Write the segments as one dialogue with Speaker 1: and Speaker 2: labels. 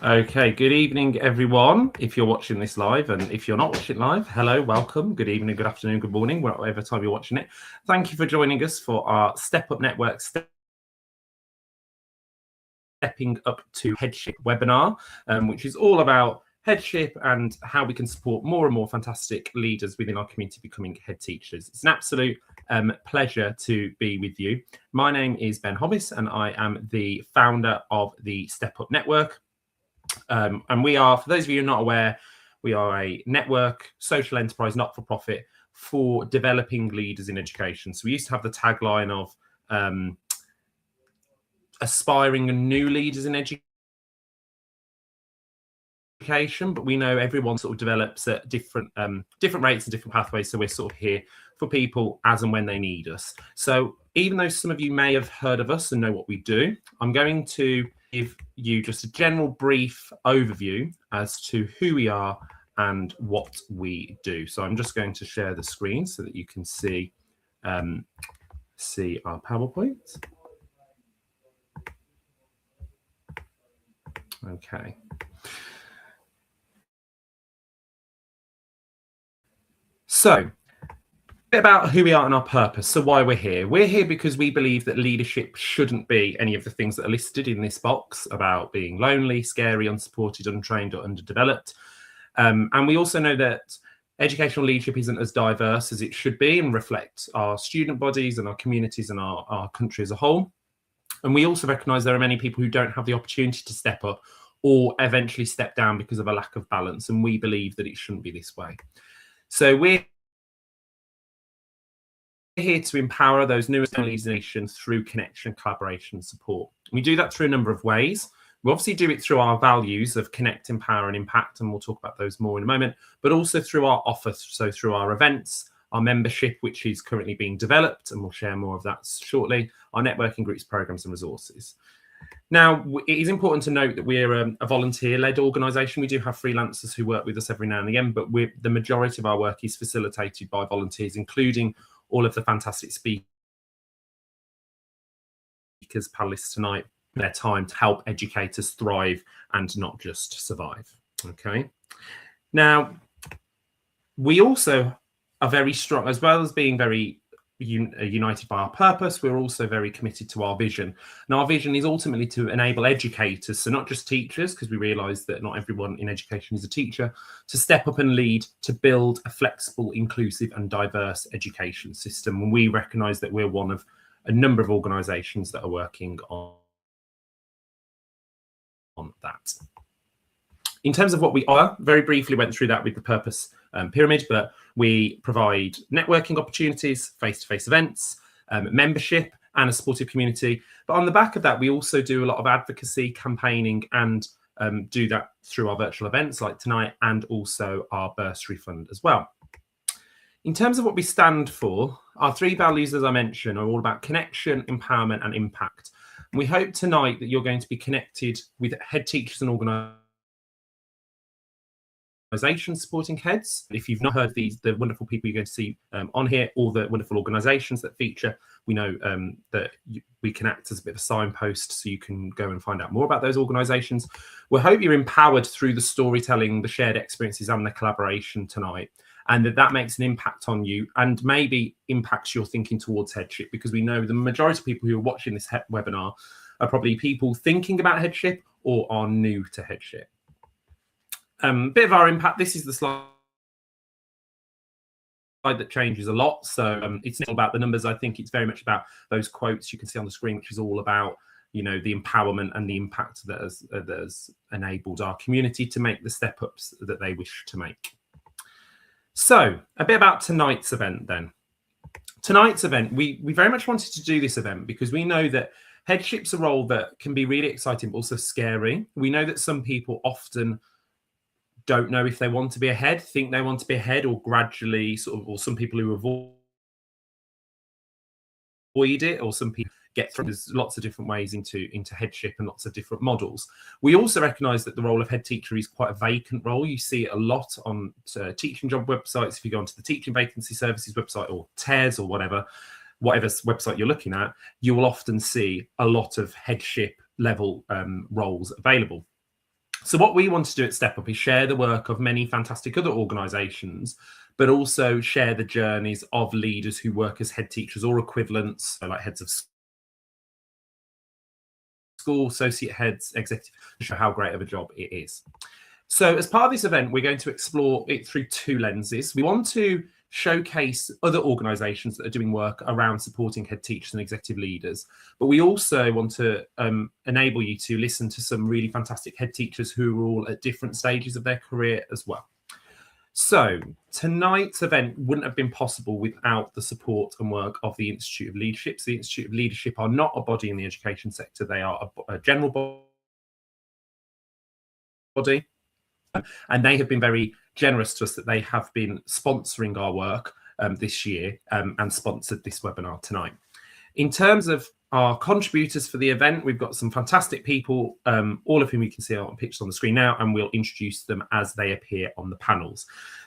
Speaker 1: Okay, good evening, everyone. If you're watching this live, and if you're not watching live, hello, welcome. Good evening, good afternoon, good morning, whatever time you're watching it. Thank you for joining us for our Up Network Stepping Up to Headship webinar, which is all about headship and how we can support more and more fantastic leaders within our community becoming head teachers. It's an absolute pleasure to be with you. My name is Ben Hobbis, and I am the founder of the Step Up Network. And we are, for those of you who are not aware, we are a network, social enterprise, not-for-profit for developing leaders in education. So we used to have the tagline of aspiring and new leaders in education, but we know everyone sort of develops at different rates and different pathways. So we're sort of here for people as and when they need us. So even though some of you may have heard of us and know what we do, I'm going to give you just a general brief overview as to who we are and what we do. So I'm just going to share the screen so that you can see our PowerPoint. Okay. So, a bit about who we are and our purpose. So why we're here. We're here because we believe that leadership shouldn't be any of the things that are listed in this box about being lonely, scary, unsupported, untrained, or underdeveloped. And we also know that educational leadership isn't as diverse as it should be and reflect our student bodies and our communities and our country as a whole. And we also recognise there are many people who don't have the opportunity to step up or eventually step down because of a lack of balance. And we believe that it shouldn't be this way. So we're here to empower those newest leaders in nations through connection, collaboration, and support. We do that through a number of ways. We obviously do it through our values of connect, empower, and impact, and we'll talk about those more in a moment, but also through our offer, so through our events, our membership, which is currently being developed, and we'll share more of that shortly, our networking groups, programs, and resources. Now, it is important to note that we're a volunteer-led organisation. We do have freelancers who work with us every now and again, but the majority of our work is facilitated by volunteers, including all of the fantastic speakers, panelists tonight, their time to help educators thrive and not just survive. Okay. Now, we also are very strong, as well as being very united by our purpose, we're also very committed to our vision. And our vision is ultimately to enable educators, so not just teachers, because we realise that not everyone in education is a teacher, to step up and lead to build a flexible, inclusive and diverse education system. And we recognise that we're one of a number of organisations that are working on that. In terms of what we are, very briefly went through that with the purpose pyramid, but we provide networking opportunities, face-to-face events, membership, and a supportive community. But on the back of that, we also do a lot of advocacy, campaigning, and do that through our virtual events like tonight, and also our bursary fund as well. In terms of what we stand for, our three values, as I mentioned, are all about connection, empowerment, and impact. And we hope tonight that you're going to be connected with head teachers and organisations supporting heads. If you've not heard the wonderful people you're going to see on here, all the wonderful organisations that feature, we know that we can act as a bit of a signpost so you can go and find out more about those organisations. We hope you're empowered through the storytelling, the shared experiences and the collaboration tonight, and that makes an impact on you and maybe impacts your thinking towards headship, because we know the majority of people who are watching this webinar are probably people thinking about headship or are new to headship. Bit of our impact. This is the slide that changes a lot. So it's not about the numbers. I think it's very much about those quotes you can see on the screen, which is all about, you know, the empowerment and the impact that has enabled our community to make the step ups that they wish to make. So a bit about tonight's event then. Tonight's event, we very much wanted to do this event because we know that headship's a role that can be really exciting, but also scary. We know that some people often don't know if they want to be ahead, think they want to be ahead, or gradually sort of, or some people who avoid it, or some people get through. There's lots of different ways into headship and lots of different models. We also recognise that the role of head teacher is quite a vacant role. You see it a lot on teaching job websites. If you go onto the Teaching Vacancy Services website or TES or whatever website you're looking at, you will often see a lot of headship level roles available. So what we want to do at Step Up is share the work of many fantastic other organisations, but also share the journeys of leaders who work as head teachers or equivalents, so like heads of school, associate heads, executive, to show how great of a job it is. So as part of this event, we're going to explore it through two lenses. We want to showcase other organisations that are doing work around supporting head teachers and executive leaders, but we also want to enable you to listen to some really fantastic head teachers who are all at different stages of their career as well. So tonight's event wouldn't have been possible without the support and work of the Institute of Leadership. So the Institute of Leadership are not a body in the education sector, they are a general body. And they have been very generous to us that they have been sponsoring our work this year and sponsored this webinar tonight. In terms of our contributors for the event, we've got some fantastic people, all of whom you can see on pictures on the screen now, and we'll introduce them as they appear on the panels.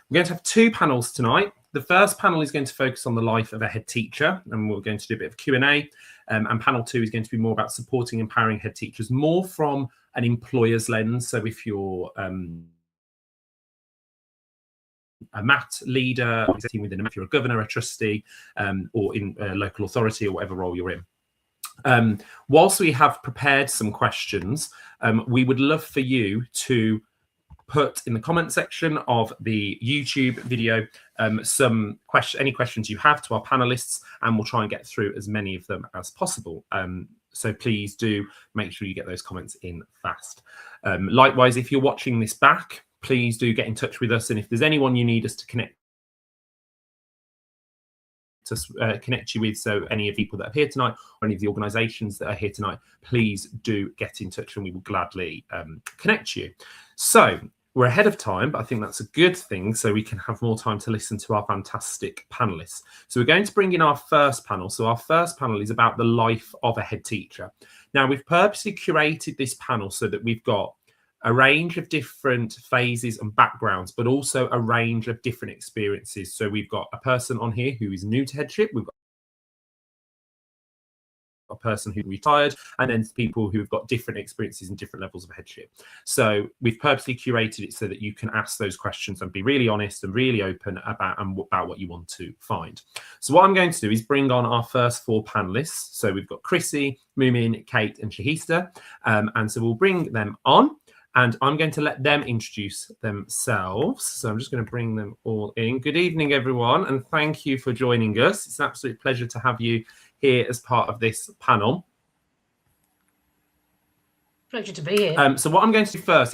Speaker 1: We're going to have two panels tonight. The first panel is going to focus on the life of a head teacher, and we're going to do a bit of Q&A. And panel two is going to be more about supporting and empowering head teachers, more from an employer's lens. So if you're a MAT leader, if you're a governor, a trustee, or in a local authority or whatever role you're in. Whilst we have prepared some questions, we would love for you to put in the comment section of the YouTube video any questions you have to our panelists, and we'll try and get through as many of them as possible. So please do make sure you get those comments in fast. Likewise, if you're watching this back, please do get in touch with us. And if there's anyone you need us to connect you with, so any of the people that are here tonight or any of the organisations that are here tonight, please do get in touch and we will gladly connect you. So we're ahead of time, but I think that's a good thing, so we can have more time to listen to our fantastic panelists. So we're going to bring in our first panel. So our first panel is about the life of a head teacher. Now, we've purposely curated this panel so that we've got a range of different phases and backgrounds, but also a range of different experiences. So we've got a person on here who is new to headship. We've got a person who retired, and then people who've got different experiences and different levels of headship. So we've purposely curated it so that you can ask those questions and be really honest and really open about what you want to find. So what I'm going to do is bring on our first four panelists. So we've got Chrissy, Moomin, Kate, and Shahista. And so we'll bring them on. And I'm going to let them introduce themselves. So I'm just going to bring them all in. Good evening, everyone, and thank you for joining us. It's an absolute pleasure to have you here as part of this panel.
Speaker 2: Pleasure to be here.
Speaker 1: So what I'm going to do first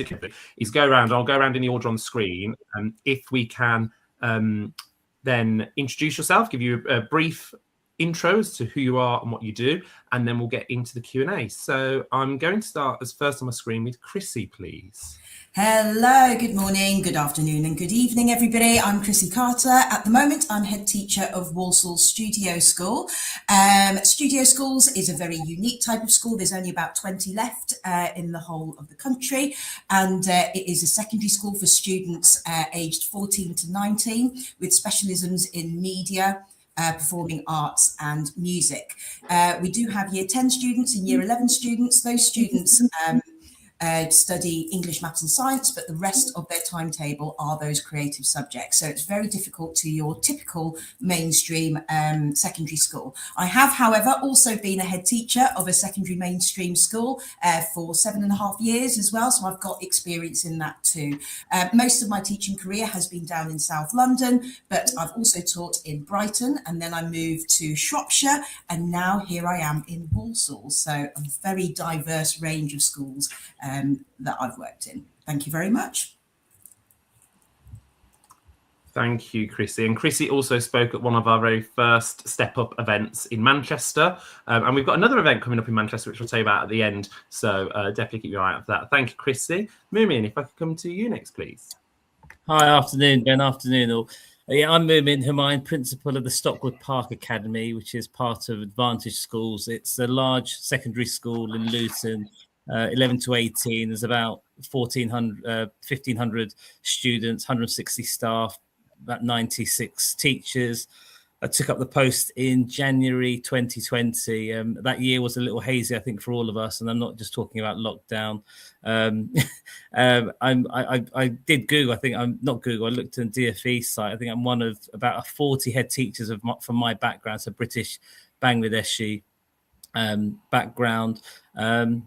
Speaker 1: is go around. I'll go around in the order on the screen. If we can then introduce yourself, give you a brief intro as to who you are and what you do, and then we'll get into the Q&A. So I'm going to start as first on my screen with Chrissy, please.
Speaker 3: Hello, good morning, good afternoon and good evening, everybody. I'm Chrissy Carter. At the moment, I'm head teacher of Walsall Studio School. Studio Schools is a very unique type of school. There's only about 20 left in the whole of the country, and it is a secondary school for students aged 14 to 19 with specialisms in media, performing arts and music. We do have year 10 students and year 11 students. Those students study English, maths and science, but the rest of their timetable are those creative subjects. So it's very difficult to your typical mainstream secondary school. I have, however, also been a head teacher of a secondary mainstream school for 7.5 years as well. So I've got experience in that too. Most of my teaching career has been down in South London, but I've also taught in Brighton, and then I moved to Shropshire, and now here I am in Walsall. So a very diverse range of schools that I've worked in. Thank you very much.
Speaker 1: Thank you, Chrissy. And Chrissy also spoke at one of our very first Step Up events in Manchester. And we've got another event coming up in Manchester, which I'll tell you about at the end. So definitely keep your eye out for that. Thank you, Chrissy. Moomin, if I could come to you next, please.
Speaker 4: Hi, afternoon, Ben. Afternoon, all. Yeah, I'm Moomin Humayun, principal of the Stockwood Park Academy, which is part of Advantage Schools. It's a large secondary school in Luton. 11 to 18, there's about 1,500 students, 160 staff, about 96 teachers. I took up the post in January 2020. That year was a little hazy, I think, for all of us, and I'm not just talking about lockdown. I did Google. I think I'm not Google. I looked at the DFE site. I think I'm one of about 40 head teachers from my background, so British, Bangladeshi background. And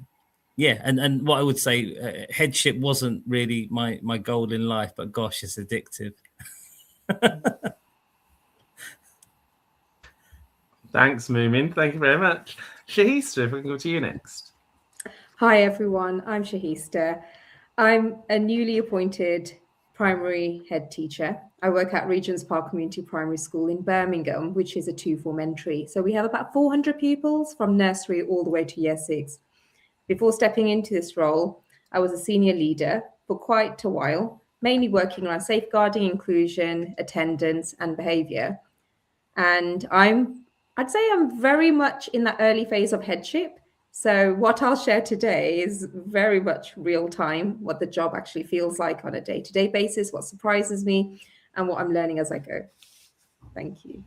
Speaker 4: what I would say, headship wasn't really my goal in life, but gosh, it's addictive.
Speaker 1: Thanks, Moomin. Thank you very much. Shahista, if we can go to you next.
Speaker 5: Hi, everyone. I'm Shahista. I'm a newly appointed primary head teacher. I work at Regent's Park Community Primary School in Birmingham, which is a 2-form entry. So we have about 400 pupils from nursery all the way to year 6. Before stepping into this role, I was a senior leader for quite a while, mainly working around safeguarding, inclusion, attendance, and behaviour. And I'd say I'm very much in that early phase of headship. So what I'll share today is very much real time, what the job actually feels like on a day-to-day basis, what surprises me, and what I'm learning as I go. Thank you.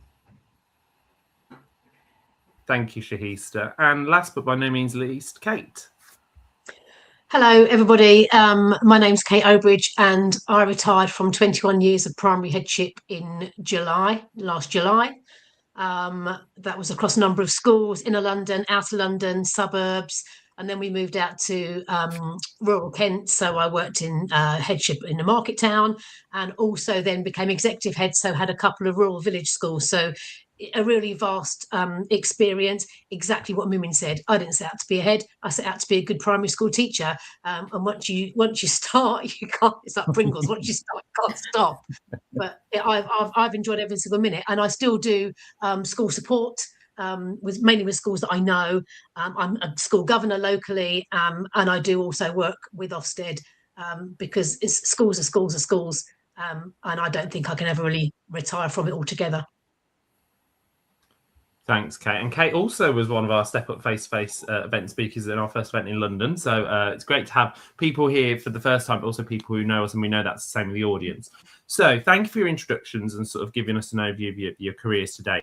Speaker 1: Thank you, Shahista. And last but by no means least, Kate.
Speaker 2: Hello, everybody. My name's Kate Obridge, and I retired from 21 years of primary headship in last July. That was across a number of schools, inner London, outer London, suburbs, and then we moved out to rural Kent. So I worked in headship in a market town, and also then became executive head, so had a couple of rural village schools. So a really vast experience. Exactly what Moomin said. I didn't set out to be a head. I set out to be a good primary school teacher. And once you start, you can't. It's like Pringles. Once you start, you can't stop. But I've enjoyed every single minute, and I still do school support mainly with schools that I know. I'm a school governor locally, and I do also work with Ofsted because schools are schools, and I don't think I can ever really retire from it altogether.
Speaker 1: Thanks, Kate. And Kate also was one of our Step Up Face-to-Face event speakers in our first event in London. So it's great to have people here for the first time, but also people who know us, and we know that's the same with the audience. So thank you for your introductions and sort of giving us an overview of your careers today.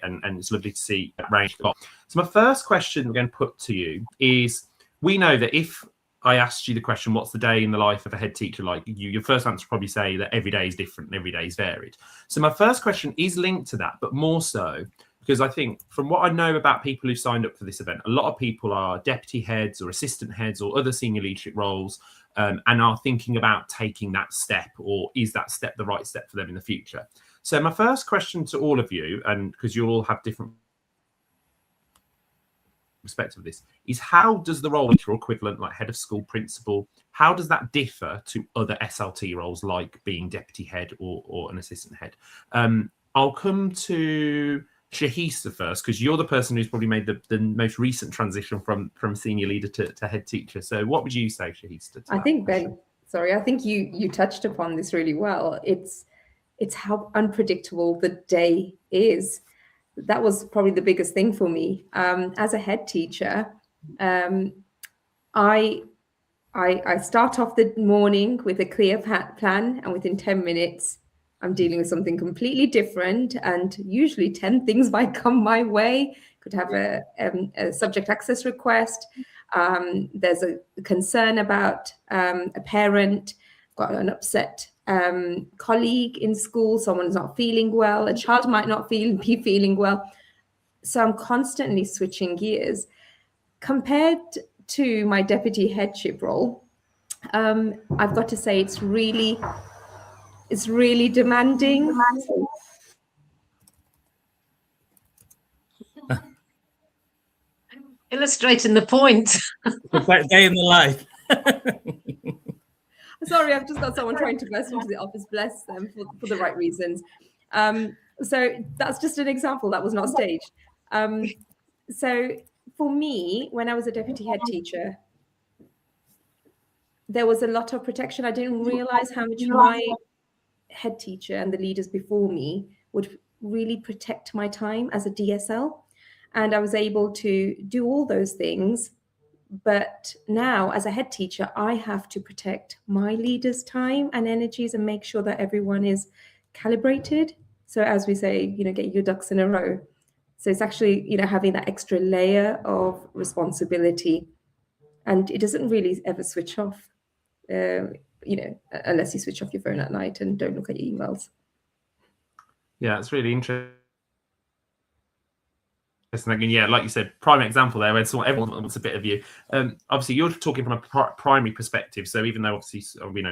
Speaker 1: And it's lovely to see that range. So my first question we're going to put to you is, we know that if I asked you the question, what's the day in the life of a head teacher like? Your first answer would probably say that every day is different and every day is varied. So my first question is linked to that, but more so because I think from what I know about people who signed up for this event, a lot of people are deputy heads or assistant heads or other senior leadership roles and are thinking about taking that step, or is that step the right step for them in the future? So my first question to all of you, and because you all have different perspective of this, is how does the role or equivalent like head of school principal, how does that differ to other SLT roles like being deputy head or an assistant head? I'll come to Shahista first, because you're the person who's probably made the most recent transition from senior leader to head teacher. So what would you say, Shahista?
Speaker 5: I think I think you touched upon this really well. It's how unpredictable the day is. That was probably the biggest thing for me. As a head teacher, I start off the morning with a clear plan, and within 10 minutes, I'm dealing with something completely different, and usually 10 things might come my way. Could have a subject access request. There's a concern about a parent, got an upset colleague in school, someone's not feeling well, a child might not be feeling well. So I'm constantly switching gears. Compared to my deputy headship role, I've got to say it's really demanding.
Speaker 2: Illustrating the point.
Speaker 4: It's like day in the life.
Speaker 5: Sorry, I've just got someone trying to burst into the office. Bless them for the right reasons. So that's just an example. That was not staged. So for me, when I was a deputy head teacher, there was a lot of protection. I didn't realize how much my head teacher and the leaders before me would really protect my time as a DSL. And I was able to do all those things. But now, as a head teacher, I have to protect my leaders' time and energies and make sure that everyone is calibrated. So as we say, get your ducks in a row. So it's actually, having that extra layer of responsibility, and it doesn't really ever switch off, unless you switch off your phone at night and don't look at your emails.
Speaker 1: Yeah, it's really interesting. And yeah, like you said, prime example there, where everyone wants a bit of you. Obviously, you're talking from a primary perspective. So even though obviously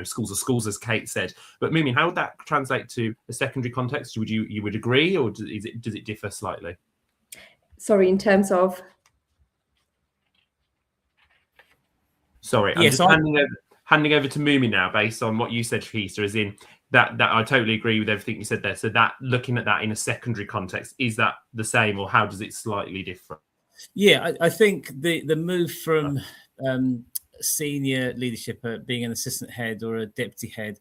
Speaker 1: schools are schools, as Kate said, but Moomin, how would that translate to a secondary context? Would you would agree, or does it differ slightly?
Speaker 5: Sorry, in terms of.
Speaker 1: Sorry, I'm just handing over to Moomin now, based on what you said, Shahista, as in that I totally agree with everything you said there. So that looking at that in a secondary context, is that the same, or how does it slightly differ?
Speaker 4: Yeah, I think the move from senior leadership, being an assistant head or a deputy head,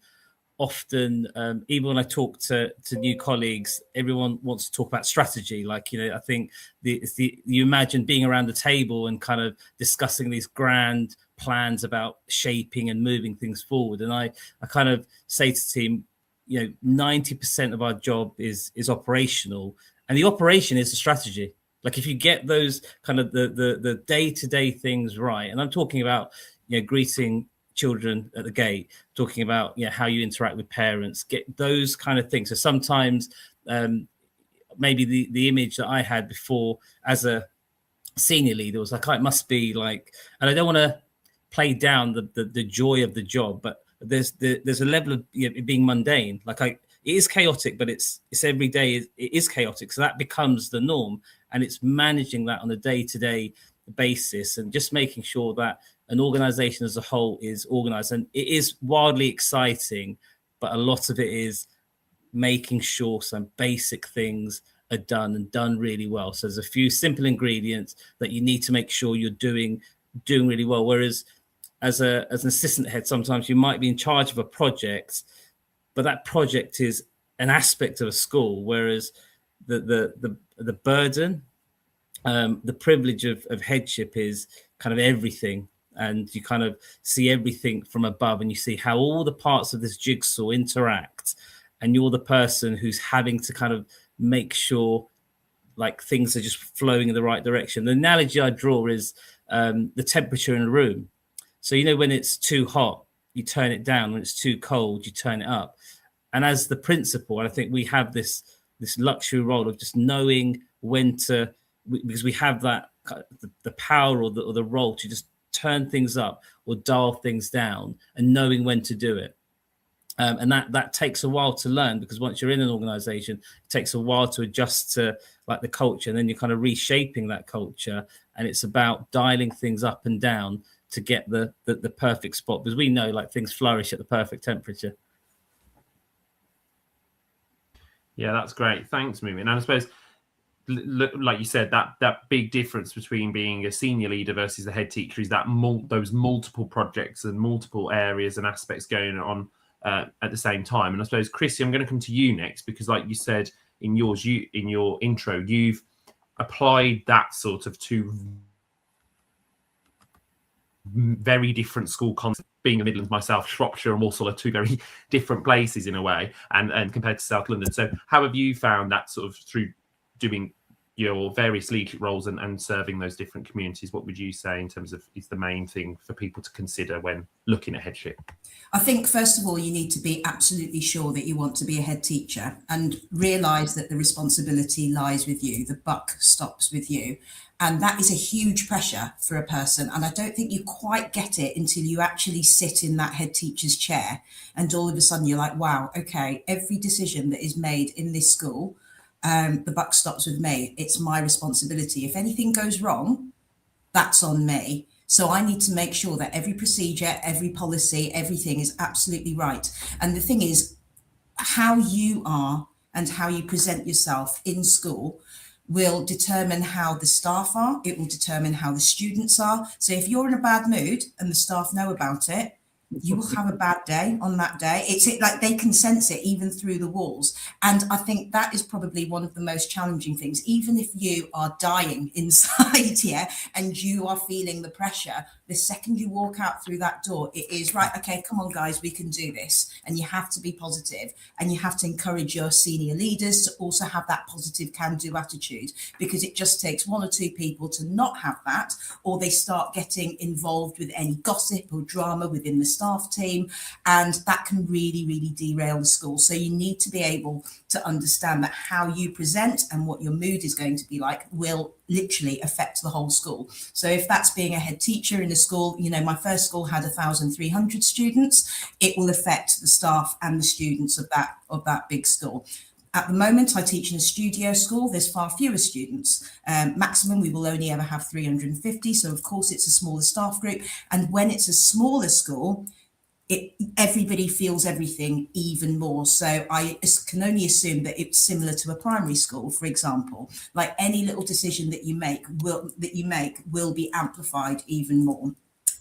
Speaker 4: often, even when I talk to new colleagues, everyone wants to talk about strategy. Like, I think you imagine being around the table and kind of discussing these grand plans about shaping and moving things forward. And I kind of say to the team, 90% of our job is operational, and the operation is the strategy. Like, if you get those kind of the day-to-day things right, and I'm talking about, greeting children at the gate, talking about how you interact with parents, get those kind of things. So sometimes maybe the image that I had before as a senior leader was like, it must be like, and I don't want to play down the joy of the job, but there's a level of it being mundane. Like, it is chaotic, but it's every day it is chaotic, so that becomes the norm, and it's managing that on a day-to-day basis and just making sure that an organization as a whole is organized. And it is wildly exciting, but a lot of it is making sure some basic things are done really well. So there's a few simple ingredients that you need to make sure you're doing really well. Whereas as an assistant head, sometimes you might be in charge of a project, but that project is an aspect of a school, whereas the burden, the privilege of headship is kind of everything. And you kind of see everything from above, and you see how all the parts of this jigsaw interact, and you're the person who's having to kind of make sure like things are just flowing in the right direction. The analogy I draw is the temperature in a room. So, when it's too hot, you turn it down. When it's too cold, you turn it up. And as the principal, I think we have this luxury role of just knowing when to, because we have that the power or the role to just turn things up or dial things down, and knowing when to do it. And that takes a while to learn, because once you're in an organization, it takes a while to adjust to like the culture, and then you're kind of reshaping that culture. And it's about dialing things up and down to get the perfect spot, because we know like things flourish at the perfect temperature.
Speaker 1: Yeah, that's great. Thanks, Moomin. And I suppose, like you said, that big difference between being a senior leader versus a head teacher is that those multiple projects and multiple areas and aspects going on at the same time. And I suppose, Chrissy, I'm going to come to you next, because like you said in your intro, you've applied that sort of to very different school concepts. Being a Midlands myself, Shropshire and Walsall are two very different places in a way, and compared to South London. So how have you found that sort of through doing your various leadership roles and serving those different communities? What would you say in terms of is the main thing for people to consider when looking at headship?
Speaker 3: I think, first of all, you need to be absolutely sure that you want to be a head teacher and realise that the responsibility lies with you. The buck stops with you. And that is a huge pressure for a person. And I don't think you quite get it until you actually sit in that head teacher's chair. And all of a sudden you're like, wow, okay, every decision that is made in this school, the buck stops with me. It's my responsibility. If anything goes wrong, that's on me. So I need to make sure that every procedure, every policy, everything is absolutely right. And the thing is, how you are and how you present yourself in school will determine how the staff are. It will determine how the students are. So if you're in a bad mood and the staff know about it, you will have a bad day on that day. It's like they can sense it even through the walls. And I think that is probably one of the most challenging things. Even if you are dying inside, and you are feeling the pressure, The second you walk out through that door, it is right, okay, come on guys, we can do this. And you have to be positive, and you have to encourage your senior leaders to also have that positive can-do attitude, because it just takes one or two people to not have that, or they start getting involved with any gossip or drama within the staff team, and that can really, really derail the school. So you need to be able to understand that how you present and what your mood is going to be like will literally affect the whole school. So if that's being a head teacher in a school, you know, my first school had 1,300 students, it will affect the staff and the students of that big school. At the moment, I teach in a studio school. There's far fewer students. Maximum, we will only ever have 350. So of course, it's a smaller staff group. And when it's a smaller school, everybody feels everything even more. So I can only assume that it's similar to a primary school, for example. Like any little decision that you make will be amplified even more.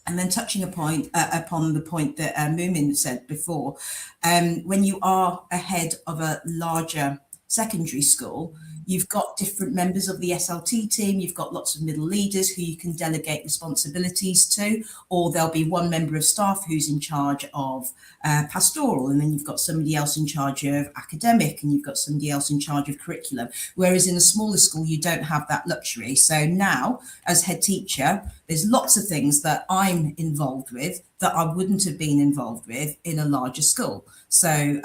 Speaker 3: And then touching upon the point that Moomin said before, when you are ahead of a larger secondary school, you've got different members of the SLT team, you've got lots of middle leaders who you can delegate responsibilities to, or there'll be one member of staff who's in charge of pastoral, and then you've got somebody else in charge of academic, and you've got somebody else in charge of curriculum. Whereas in a smaller school, you don't have that luxury. So now, as head teacher, there's lots of things that I'm involved with that I wouldn't have been involved with in a larger school. So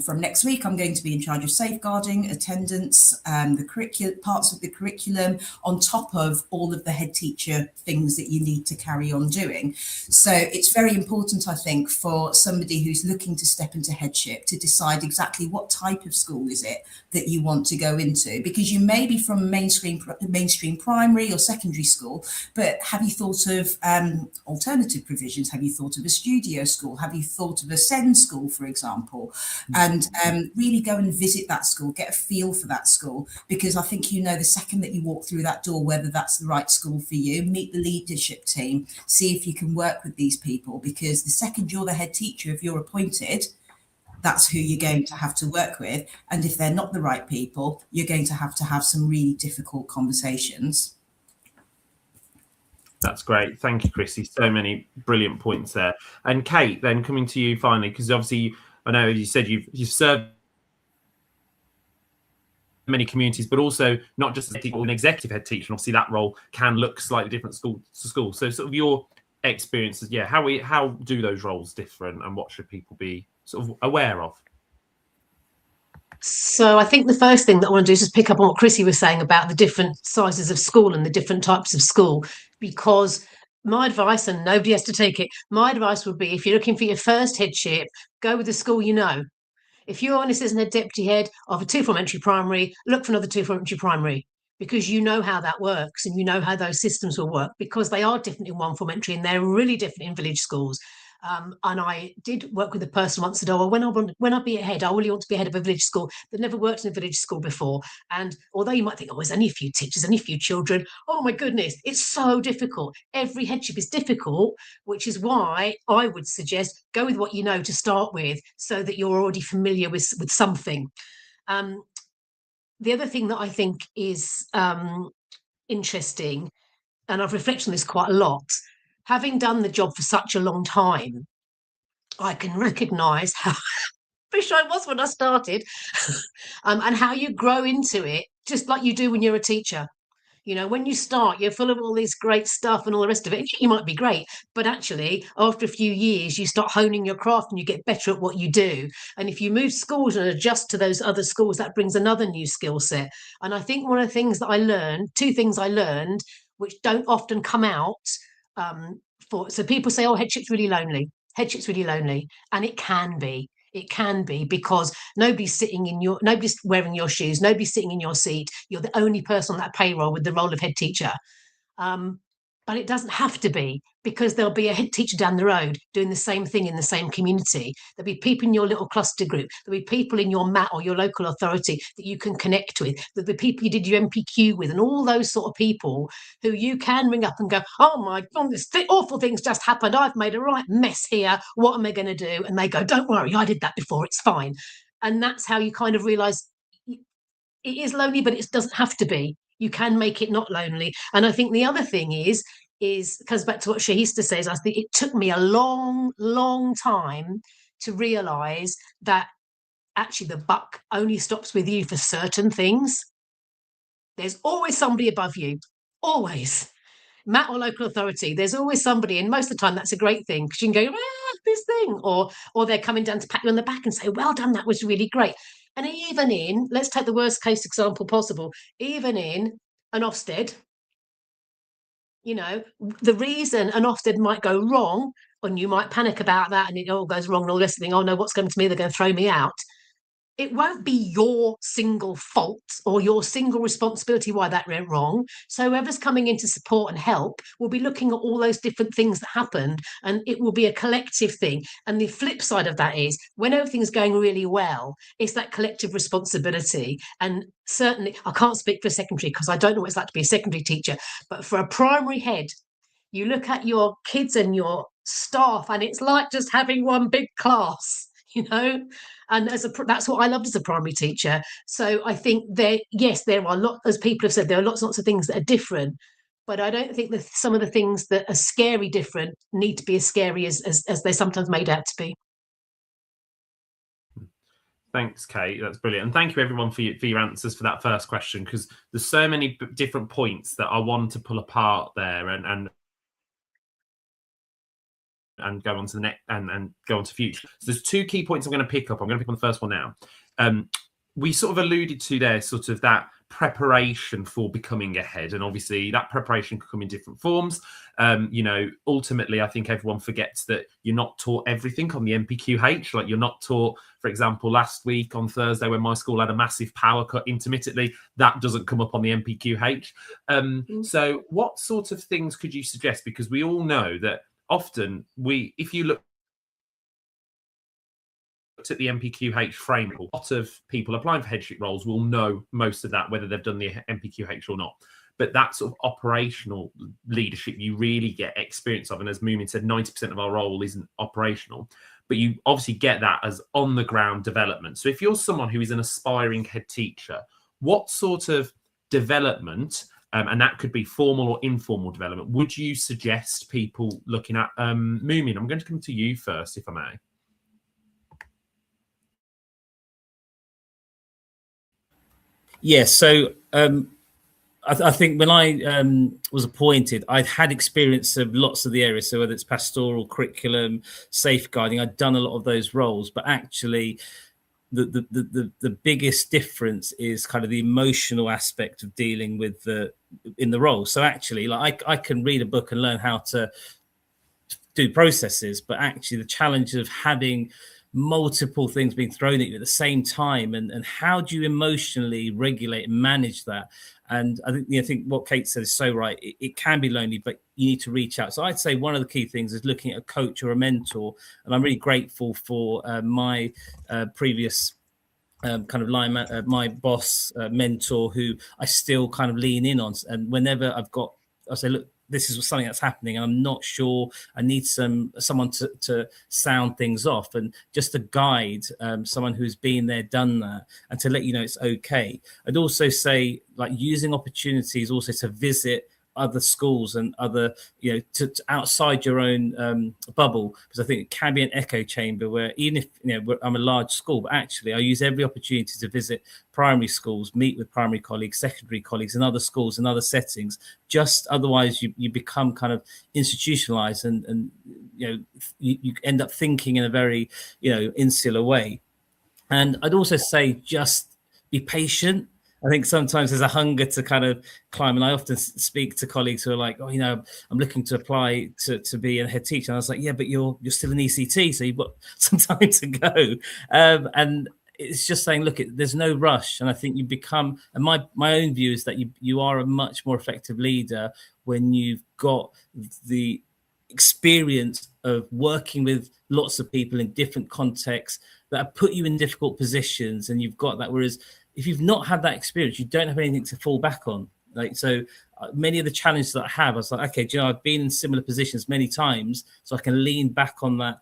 Speaker 3: from next week, I'm going to be in charge of safeguarding, attendance, the parts of the curriculum, on top of all of the head teacher things that you need to carry on doing. So it's very important, I think, for somebody who's looking to step into headship to decide exactly what type of school is it that you want to go into, because you may be from mainstream primary or secondary school, but have you thought of alternative provisions? Have you thought of a studio school? Have you thought of a SEND school, for example? And really go and visit that school, get a feel for that school, because I think you know the second that you walk through that door whether that's the right school for you. Meet the leadership team, see if you can work with these people, because the second you're the head teacher, if you're appointed, that's who you're going to have to work with. And if they're not the right people, you're going to have some really difficult conversations.
Speaker 1: That's great. Thank you, Chrissy. So many brilliant points there. And Kate, then coming to you finally, because obviously I know you said you've served many communities, but also not just as an executive head teacher. And obviously that role can look slightly different school to school. So sort of your experiences, how do those roles differ, and what should people be sort of aware of?
Speaker 2: So I think the first thing that I want to do is just pick up on what Chrissy was saying about the different sizes of school and the different types of school, because my advice, and nobody has to take it, my advice would be, if you're looking for your first headship, go with the school you know. If you're an assistant head deputy head of a 2-form entry primary, look for another 2-form entry primary, because you know how that works and you know how those systems will work, because they are different in 1-form entry and they're really different in village schools. And I did work with a person once said, oh, well, when I be a head, I really want to be head of a village school. They've never worked in a village school before. And although you might think, oh, there's only a few teachers, only a few children. Oh, my goodness, it's so difficult. Every headship is difficult, which is why I would suggest go with what you know to start with, so that you're already familiar with something. The other thing that I think is interesting, and I've reflected on this quite a lot, having done the job for such a long time, I can recognise how fish I was when I started, and how you grow into it, just like you do when you're a teacher. You know, when you start, you're full of all this great stuff and all the rest of it. You might be great, but actually, after a few years, you start honing your craft and you get better at what you do. And if you move schools and adjust to those other schools, that brings another new skill set. And I think one of the things that I learned, two things I learned, which don't often come out, so people say, oh, headship's really lonely. Headship's really lonely. And it can be. It can be, because nobody's wearing your shoes, nobody's sitting in your seat. You're the only person on that payroll with the role of head teacher. But it doesn't have to be, because there'll be a head teacher down the road doing the same thing in the same community. There'll be people in your little cluster group. There'll be people in your MAT or your local authority that you can connect with. There'll be people you did your MPQ with, and all those sort of people who you can ring up and go, oh my God, this awful thing's just happened. I've made a right mess here. What am I going to do? And they go, don't worry, I did that before. It's fine. And that's how you kind of realise it is lonely, but it doesn't have to be. You can make it not lonely. And I think the other thing is, comes back to what Shahista says. I think it took me a long, long time to realise that actually the buck only stops with you for certain things. There's always somebody above you, always. Matt or local authority, there's always somebody, and most of the time that's a great thing, because you can go, this thing, or they're coming down to pat you on the back and say, well done, that was really great. And even in, let's take the worst case example possible, even in an Ofsted, you know, the reason an Ofsted might go wrong, and you might panic about that, and it all goes wrong and all this thing, oh no, what's going to me, they're going to throw me out. It won't be your single fault or your single responsibility why that went wrong. So whoever's coming in to support and help will be looking at all those different things that happened, and it will be a collective thing. And the flip side of that is when everything's going really well, it's that collective responsibility. And certainly, I can't speak for secondary because I don't know what it's like to be a secondary teacher, but for a primary head, you look at your kids and your staff and it's like just having one big class, you know. And that's what I loved as a primary teacher. So I think there are lots, as people have said, there are lots and lots of things that are different. But I don't think that some of the things that are scary different need to be as scary as they're sometimes made out to be.
Speaker 1: Thanks, Kate. That's brilliant. And thank you, everyone, for your answers for that first question, because there's so many different points that I want to pull apart there and go on to the next and go on to future. So there's two key points I'm going to pick up. I'm going to pick on the first one now. We sort of alluded to there sort of that preparation for becoming a head, and obviously that preparation could come in different forms. You know, ultimately I think everyone forgets that you're not taught everything on the NPQH. Like, you're not taught, for example, last week on Thursday when my school had a massive power cut intermittently, that doesn't come up on the NPQH. So what sort of things could you suggest? Because we all know that often if you look at the NPQH framework, a lot of people applying for headship roles will know most of that, whether they've done the NPQH or not. But that sort of operational leadership you really get experience of. And as Moomin said, 90% of our role isn't operational, but you obviously get that as on the ground development. So if you're someone who is an aspiring head teacher, what sort of development, and that could be formal or informal development, would you suggest people looking at? Moomin, I'm going to come to you first, if I may.
Speaker 4: Yes. So I think when I was appointed, I'd had experience of lots of the areas. So whether it's pastoral, curriculum, safeguarding, I'd done a lot of those roles. But actually, the biggest difference is kind of the emotional aspect of dealing with in the role. So actually, like I can read a book and learn how to do processes, but actually the challenge of having multiple things being thrown at you at the same time, and how do you emotionally regulate and manage that? And I think what Kate said is so right. It can be lonely, but you need to reach out. So I'd say one of the key things is looking at a coach or a mentor. And I'm really grateful for my previous kind of line, my boss, mentor, who I still kind of lean in on. And whenever I say, look, this is something that's happening and I'm not sure, I need someone to sound things off, and just a guide, someone who's been there, done that, and to let you know it's okay. I'd also say, like, using opportunities also to visit other schools and other, to outside your own bubble, because I think it can be an echo chamber where even if, I'm a large school, but actually I use every opportunity to visit primary schools, meet with primary colleagues, secondary colleagues and other schools and other settings. Just otherwise you become kind of institutionalized and you end up thinking in a very, insular way. And I'd also say just be patient. I think sometimes there's a hunger to kind of climb. And I often speak to colleagues who are like, oh, I'm looking to apply to be a head teacher. And I was like, yeah, but you're still an ECT, so you've got some time to go. And it's just saying, look, there's no rush. And I think you become, and my own view is that you are a much more effective leader when you've got the experience of working with lots of people in different contexts that have put you in difficult positions, and you've got that. Whereas if you've not had that experience, you don't have anything to fall back on. Like, so many of the challenges that I have, I was like, okay, I've been in similar positions many times, so I can lean back on that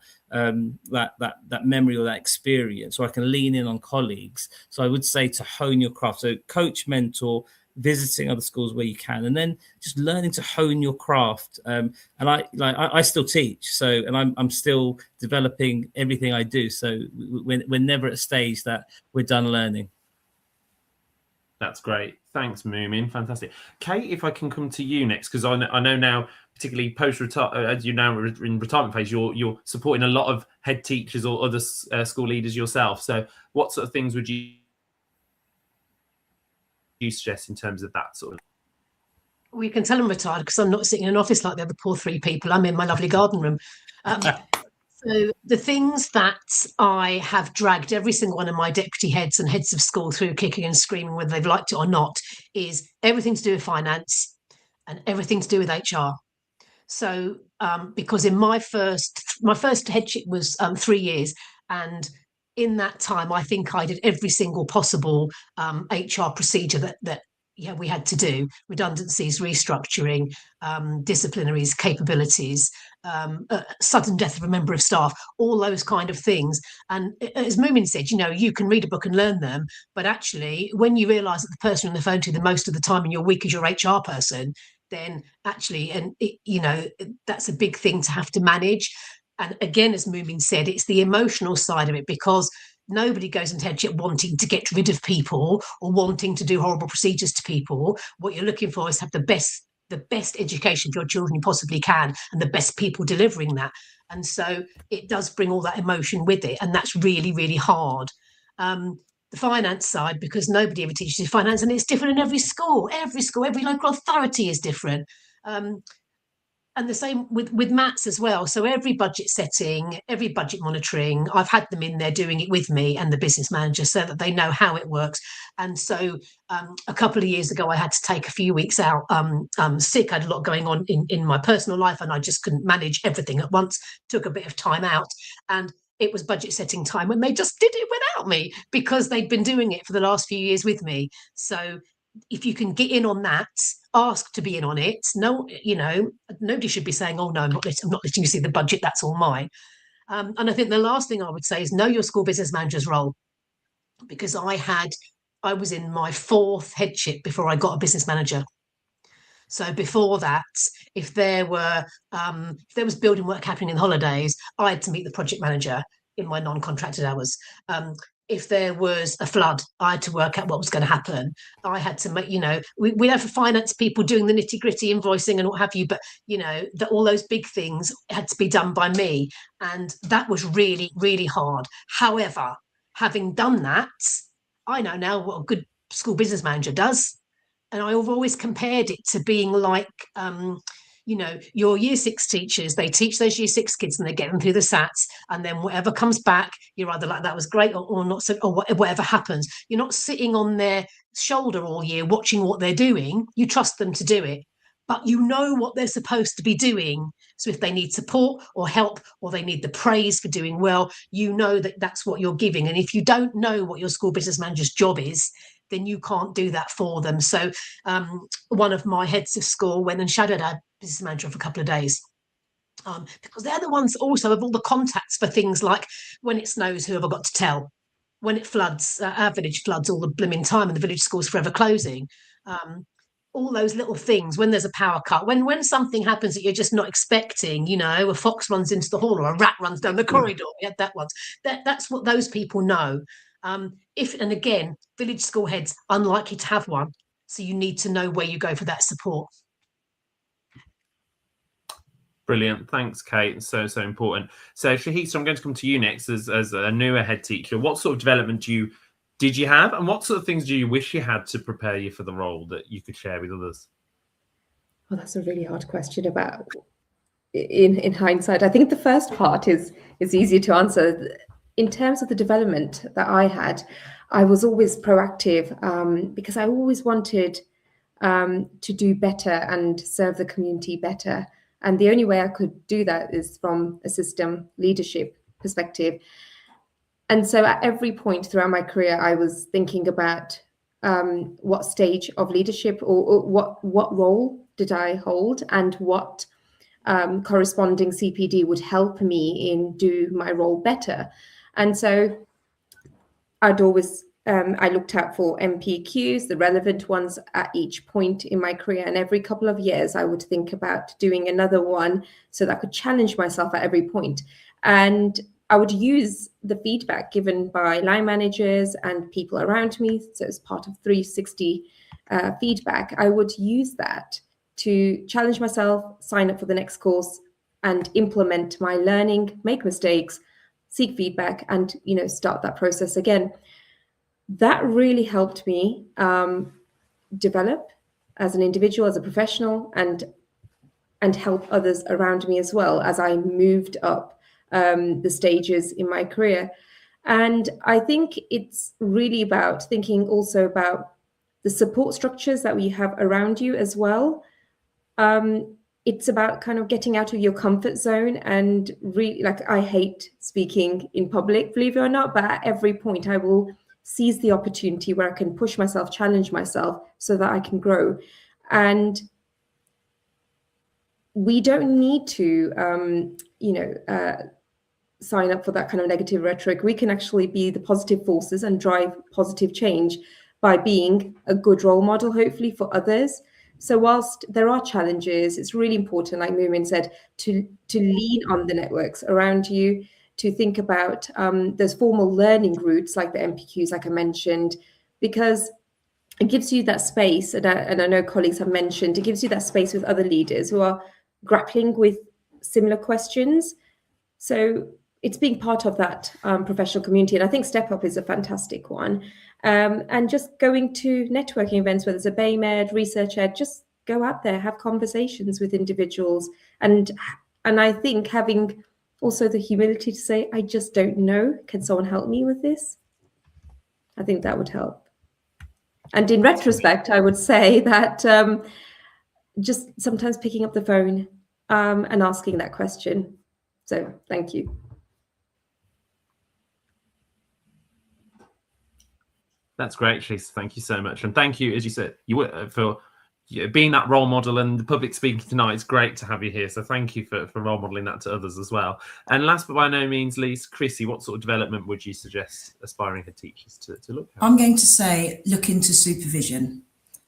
Speaker 4: memory or that experience, so I can lean in on colleagues. So I would say to hone your craft. So coach, mentor, visiting other schools where you can, and then just learning to hone your craft. And I still teach, and I'm still developing everything I do. So we're never at a stage that we're done learning.
Speaker 1: That's great. Thanks, Moomin. Fantastic. Kate, if I can come to you next, because I know now, particularly post-retire, as you now in retirement phase, you're supporting a lot of head teachers or other school leaders yourself. So what sort of things would you suggest in terms of that sort of?
Speaker 2: Well, you can tell I'm retired because I'm not sitting in an office like the other poor three people. I'm in my lovely garden room. So the things that I have dragged every single one of my deputy heads and heads of school through kicking and screaming, whether they've liked it or not, is everything to do with finance and everything to do with HR. So because in my first headship was 3 years, and in that time I think I did every single possible HR procedure that we had to do: redundancies, restructuring, disciplinaries, capabilities, sudden death of a member of staff, all those kind of things. And as Moomin said, you can read a book and learn them, but actually when you realise that the person on the phone to you the most of the time in your week is your HR person, then actually, that's a big thing to have to manage. And again, as Moomin said, it's the emotional side of it, because nobody goes into headship wanting to get rid of people or wanting to do horrible procedures to people. What you're looking for is to have the best education for your children you possibly can, and the best people delivering that. And so it does bring all that emotion with it, and that's really, really hard. The finance side, because nobody ever teaches you finance, and it's different in every school, every local authority is different. And the same with maths as well. So every budget setting, every budget monitoring, I've had them in there doing it with me and the business manager, so that they know how it works. And so a couple of years ago, I had to take a few weeks out sick. I had a lot going on in my personal life, and I just couldn't manage everything at once. Took a bit of time out, and it was budget setting time when they just did it without me, because they'd been doing it for the last few years with me. So if you can get in on that, ask to be in on it. No, nobody should be saying, "Oh no, I'm not letting you see the budget. That's all mine." And I think the last thing I would say is know your school business manager's role, because I was in my 4th headship before I got a business manager. So before that, if there was building work happening in holidays, I had to meet the project manager in my non-contracted hours. If there was a flood, I had to work out what was going to happen. I had to make, we have finance people doing the nitty gritty invoicing and what have you, but all those big things had to be done by me. And that was really, really hard. However, having done that, I know now what a good school business manager does. And I've always compared it to being like, your year 6 teachers, they teach those year 6 kids and they get them through the SATs, and then whatever comes back, you're either like, that was great, or not, so, or whatever happens. You're not sitting on their shoulder all year watching what they're doing. You trust them to do it, but you know what they're supposed to be doing. So if they need support or help, or they need the praise for doing well, you know that that's what you're giving. And if you don't know what your school business manager's job is, then you can't do that for them. So one of my heads of school went and shadowed our business manager for a couple of days, because they're the ones also have all the contacts for things like when it snows, who have I got to tell? When it floods, our village floods all the blooming time and the village school's forever closing. All those little things, when there's a power cut, when something happens that you're just not expecting, a fox runs into the hall or a rat runs down the corridor. We had that once. That's what those people know. And again, village school heads, unlikely to have one. So you need to know where you go for that support.
Speaker 1: Brilliant. Thanks, Kate. So important. So Shahista, I'm going to come to you next as a newer head teacher. What sort of development did you have, and what sort of things do you wish you had to prepare you for the role that you could share with others?
Speaker 5: Well, that's a really hard question about in hindsight. I think the first part is easier to answer. In terms of the development that I had, I was always proactive because I always wanted to do better and serve the community better. And the only way I could do that is from a system leadership perspective. And so at every point throughout my career, I was thinking about what stage of leadership or what role did I hold, and what corresponding CPD would help me in do my role better. And so I'd always I looked out for MPQs, the relevant ones at each point in my career. And every couple of years, I would think about doing another one so that I could challenge myself at every point. And I would use the feedback given by line managers and people around me. So as part of 360 feedback, I would use that to challenge myself, sign up for the next course, and implement my learning, make mistakes, seek feedback, and start that process again. That really helped me develop as an individual, as a professional, and help others around me as well as I moved up the stages in my career. And I think it's really about thinking also about the support structures that we have around you as well. It's about kind of getting out of your comfort zone, and really, like, I hate speaking in public, believe it or not, but at every point I will seize the opportunity where I can push myself, challenge myself so that I can grow. And we don't need to, sign up for that kind of negative rhetoric. We can actually be the positive forces and drive positive change by being a good role model, hopefully, for others. So whilst there are challenges, it's really important, like Moomin said, to lean on the networks around you, to think about those formal learning routes like the MPQs, like I mentioned, because it gives you that space, and I know colleagues have mentioned, it gives you that space with other leaders who are grappling with similar questions. So it's being part of that professional community. And I think Step Up is a fantastic one. And just going to networking events, whether it's a BayMed, Research Ed, just go out there, have conversations with individuals. And I think having also the humility to say, I just don't know, can someone help me with this? I think that would help. And in retrospect, I would say that just sometimes picking up the phone and asking that question. So thank you.
Speaker 1: That's great, Shisa. Thank you so much. And thank you, as you said, for being that role model, and the public speaking tonight. It's great to have you here. So thank you for role modeling that to others as well. And last but by no means least, Chrissy, what sort of development would you suggest aspiring head teachers to look at?
Speaker 3: I'm going to say look into supervision.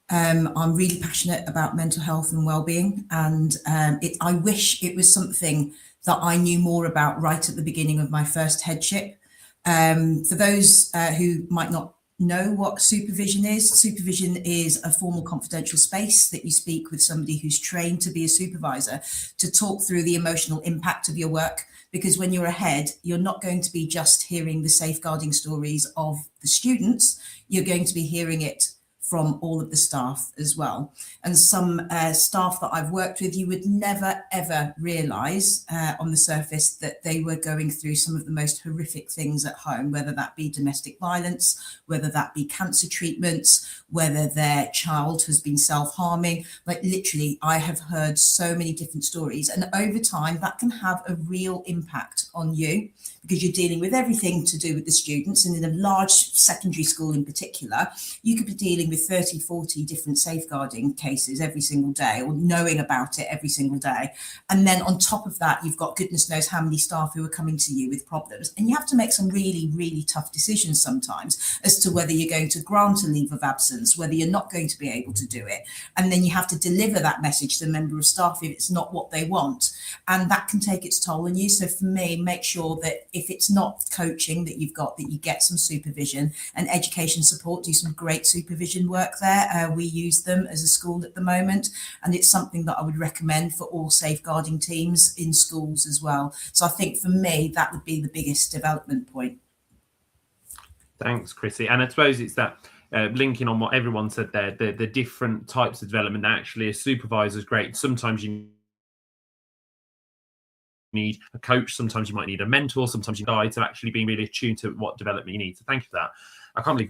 Speaker 3: I'm really passionate about mental health and well-being, and I wish it was something that I knew more about right at the beginning of my first headship. For those who might not know what supervision is a formal confidential space that you speak with somebody who's trained to be a supervisor to talk through the emotional impact of your work. Because when you're a head, you're not going to be just hearing the safeguarding stories of the students, you're going to be hearing it from all of the staff as well. And some staff that I've worked with, you would never, ever realise on the surface that they were going through some of the most horrific things at home, whether that be domestic violence, whether that be cancer treatments, whether their child has been self-harming. Like literally, I have heard so many different stories. And over time, that can have a real impact on you, because you're dealing with everything to do with the students. And in a large secondary school in particular, you could be dealing with 30, 40 different safeguarding cases every single day, or knowing about it every single day. And then on top of that, you've got goodness knows how many staff who are coming to you with problems. And you have to make some really, really tough decisions sometimes as to whether you're going to grant a leave of absence, whether you're not going to be able to do it. And then you have to deliver that message to the member of staff if it's not what they want. And that can take its toll on you. So for me, make sure that if it's not coaching that you've got, that you get some supervision and education support. Do some great supervision work there. We use them as a school at the moment, and it's something that I would recommend for all safeguarding teams in schools as well. So I think for me, that would be the biggest development point.
Speaker 1: Thanks, Chrissy. And I suppose it's that linking on what everyone said there, the different types of development. Actually, a supervisor is great. Sometimes you need a coach, sometimes you might need a mentor, sometimes you guide, to actually being really attuned to what development you need. So thank you for that. I can't believe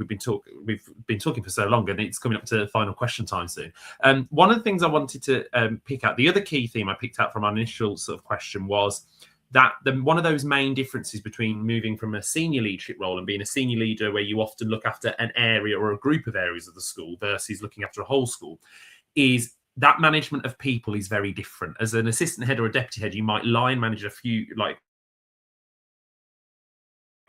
Speaker 1: we've been talking for so long, and it's coming up to the final question time soon. One of the things I wanted to pick out, the other key theme I picked out from our initial sort of question, was that one of those main differences between moving from a senior leadership role and being a senior leader, where you often look after an area or a group of areas of the school, versus looking after a whole school, is that management of people is very different. As an assistant head or a deputy head, you might line manage a few, like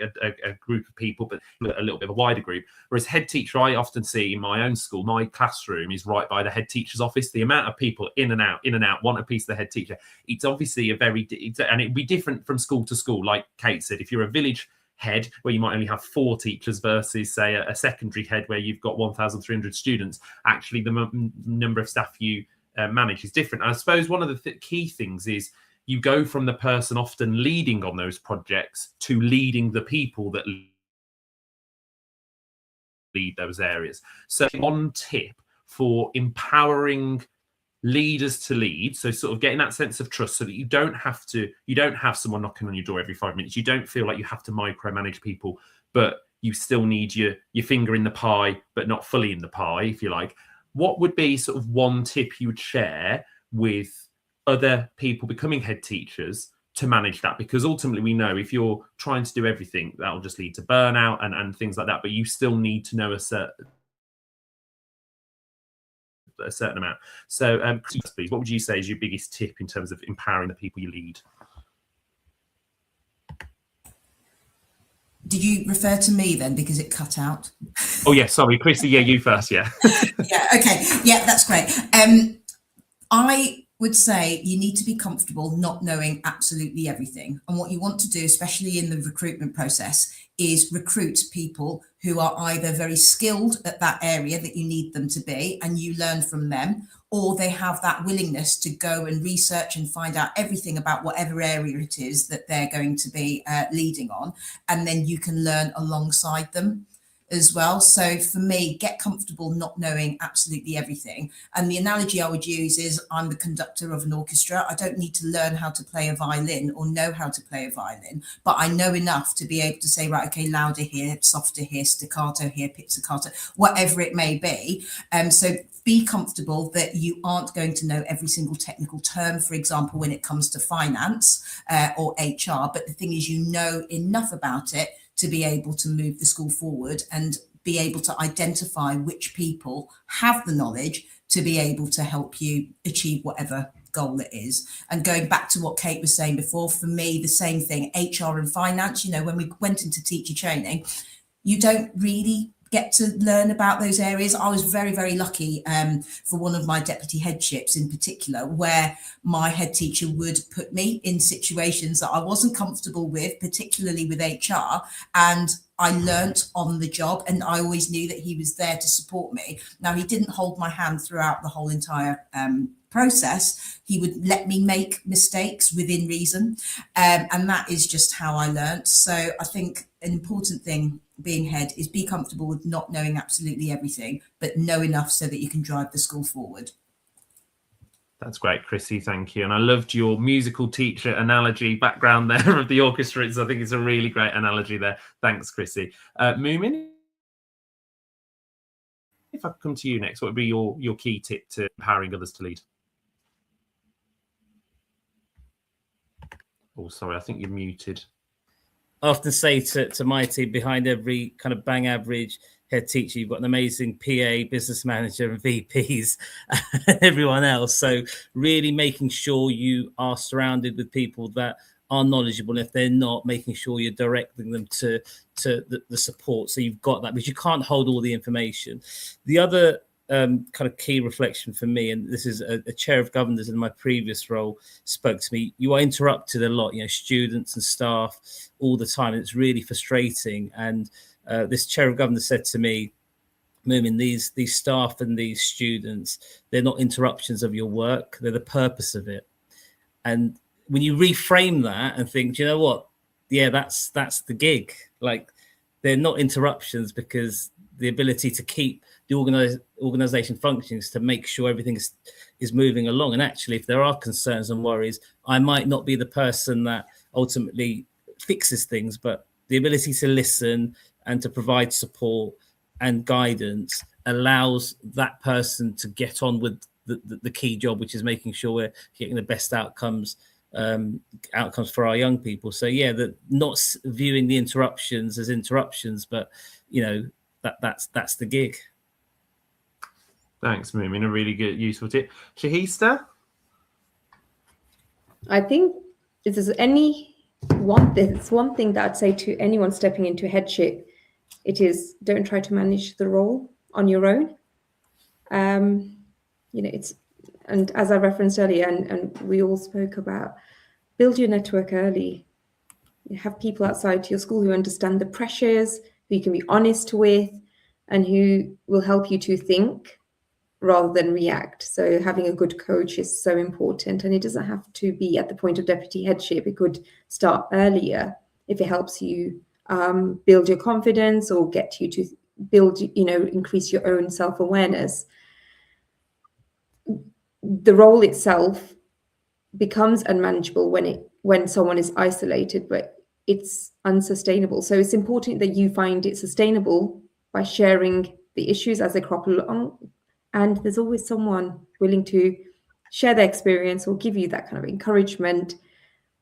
Speaker 1: a group of people, but a little bit of a wider group. Whereas head teacher, I often see in my own school, my classroom is right by the head teacher's office. The amount of people in and out, want a piece of the head teacher. It's obviously and it'd be different from school to school. Like Kate said, if you're a village head where you might only have 4 teachers versus, say, a secondary head where you've got 1,300 students, actually the number of staff you manage is different. And I suppose one of the key things is you go from the person often leading on those projects to leading the people that lead those areas. So one tip for empowering leaders to lead, so sort of getting that sense of trust so that you don't have someone knocking on your door every 5 minutes. You don't feel like you have to micromanage people, but you still need your finger in the pie, but not fully in the pie, if you like. What would be sort of one tip you would share with other people becoming head teachers to manage that? Because ultimately we know if you're trying to do everything, that'll just lead to burnout and things like that, but you still need to know a certain amount. So please, what would you say is your biggest tip in terms of empowering the people you lead?
Speaker 3: Did you refer to me then, because it cut out?
Speaker 1: Oh yeah, sorry, Chrissy. Yeah, you first. Yeah.
Speaker 3: Yeah. Okay. Yeah, that's great. I would say you need to be comfortable not knowing absolutely everything. And what you want to do, especially in the recruitment process, is recruit people who are either very skilled at that area that you need them to be, and you learn from them, or they have that willingness to go and research and find out everything about whatever area it is that they're going to be leading on. And then you can learn alongside them as well. So for me, get comfortable not knowing absolutely everything. And the analogy I would use is I'm the conductor of an orchestra. I don't need to learn how to play a violin or know how to play a violin, but I know enough to be able to say, right, okay, louder here, softer here, staccato here, pizzicato, whatever it may be. So be comfortable that you aren't going to know every single technical term, for example, when it comes to finance or HR. But the thing is, you know enough about it to be able to move the school forward and be able to identify which people have the knowledge to be able to help you achieve whatever goal it is. And going back to what Kate was saying before, for me, the same thing, HR and finance, you know, when we went into teacher training, you don't really get to learn about those areas. I was very, very lucky for one of my deputy headships in particular, where my head teacher would put me in situations that I wasn't comfortable with, particularly with HR, and I learnt on the job, and I always knew that he was there to support me. Now, he didn't hold my hand throughout the whole entire process. He would let me make mistakes within reason, and that is just how I learnt. So I think an important thing being head is be comfortable with not knowing absolutely everything, but know enough so that you can drive the school forward.
Speaker 1: That's great, Chrissy. Thank you. And I loved your musical teacher analogy background there of the orchestra. I think it's a really great analogy there. Thanks, Chrissy. Moomin, if I come to you next, what would be your key tip to empowering others to lead? Oh, sorry, I think you're muted.
Speaker 4: I often say to my team, behind every kind of bang average head teacher, you've got an amazing PA, business manager, and VPs, and everyone else. So really making sure you are surrounded with people that are knowledgeable. And if they're not, making sure you're directing them to the support. So you've got that, because you can't hold all the information. The other kind of key reflection for me, and this is a chair of governors in my previous role spoke to me, you are interrupted a lot, you know, students and staff all the time. And it's really frustrating. And this chair of governors said to me, Moomin, these staff and these students, they're not interruptions of your work, they're the purpose of it. And when you reframe that and think, do you know what? Yeah, that's the gig. Like, they're not interruptions, because the ability to keep the organization functions, to make sure everything is moving along. And actually, if there are concerns and worries, I might not be the person that ultimately fixes things, but the ability to listen and to provide support and guidance allows that person to get on with the key job, which is making sure we're getting the best outcomes for our young people. So yeah, not viewing the interruptions as interruptions, but you know, that's the gig.
Speaker 1: Thanks, Moomin. A really good, useful tip. Shahista?
Speaker 5: I think if there's any one thing that I'd say to anyone stepping into headship, it is don't try to manage the role on your own. And as I referenced earlier, and we all spoke about, build your network early. You have people outside your school who understand the pressures, who you can be honest with, and who will help you to think rather than react. So having a good coach is so important, and it doesn't have to be at the point of deputy headship. It could start earlier if it helps you build your confidence or get you to build, increase your own self-awareness. The role itself becomes unmanageable when someone is isolated, but it's unsustainable. So it's important that you find it sustainable by sharing the issues as they crop along. And there's always someone willing to share their experience or give you that kind of encouragement.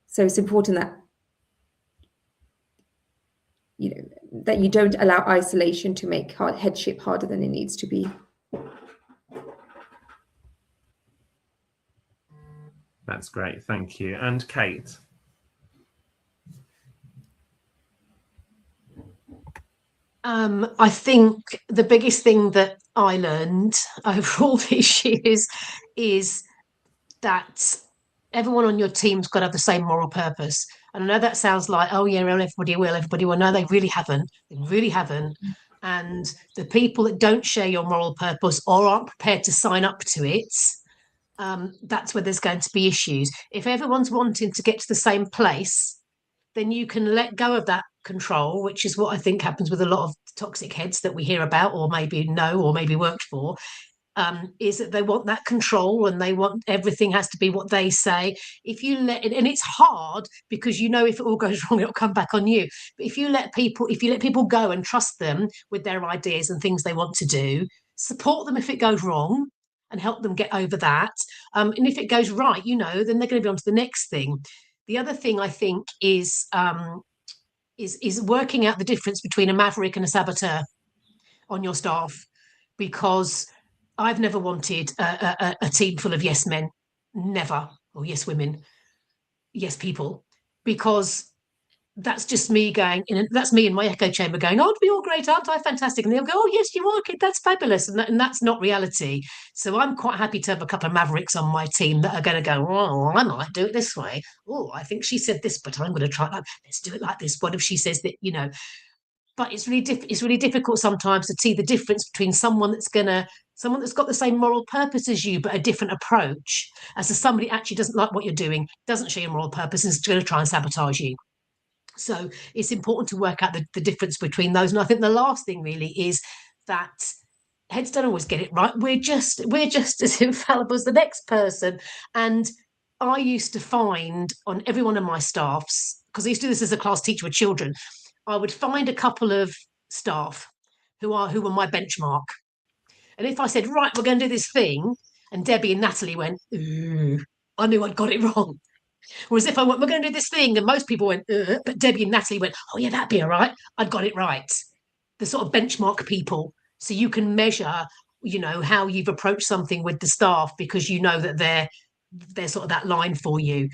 Speaker 5: So it's important that that you don't allow isolation to make headship harder than it needs to be.
Speaker 1: That's great. Thank you. And Kate?
Speaker 2: I think the biggest thing that I learned over all these years is that everyone on your team's got to have the same moral purpose. And I know that sounds like, oh yeah, well, everybody will. No, they really haven't. They really haven't. And the people that don't share your moral purpose or aren't prepared to sign up to it, that's where there's going to be issues. If everyone's wanting to get to the same place, then you can let go of that control, which is what I think happens with a lot of toxic heads that we hear about, or maybe know, or maybe worked for, is that they want that control and they want everything has to be what they say. If you let it, and it's hard because if it all goes wrong, it'll come back on you. But if you let people go and trust them with their ideas and things they want to do, support them if it goes wrong and help them get over that. And if it goes right, then they're going to be on to the next thing. The other thing I think is working out the difference between a maverick and a saboteur on your staff, because I've never wanted a team full of yes men, never, or yes women, yes people, because that's just me that's me in my echo chamber going, aren't we all great, aren't I fantastic? And they'll go, oh yes, you are, kid, that's fabulous. And that's not reality. So I'm quite happy to have a couple of mavericks on my team that are going to go, oh, I might do it this way. Oh, I think she said this, but I'm going to try that. Let's do it like this. What if she says that, but it's really difficult sometimes to see the difference between someone that's got the same moral purpose as you, but a different approach, as to somebody actually doesn't like what you're doing, doesn't share your moral purpose, and is going to try and sabotage you. So it's important to work out the difference between those. And I think the last thing really is that heads don't always get it right. We're just as infallible as the next person. And I used to find on every one of my staffs, because I used to do this as a class teacher with children, I would find a couple of staff who were my benchmark. And if I said, right, we're going to do this thing, and Debbie and Natalie went, ooh, I knew I'd got it wrong. Whereas if I went, we're going to do this thing, and most people went, but Debbie and Natalie went, oh yeah, that'd be all right, I'd got it right. The sort of benchmark people. So you can measure, how you've approached something with the staff, because that they're sort of that line for you.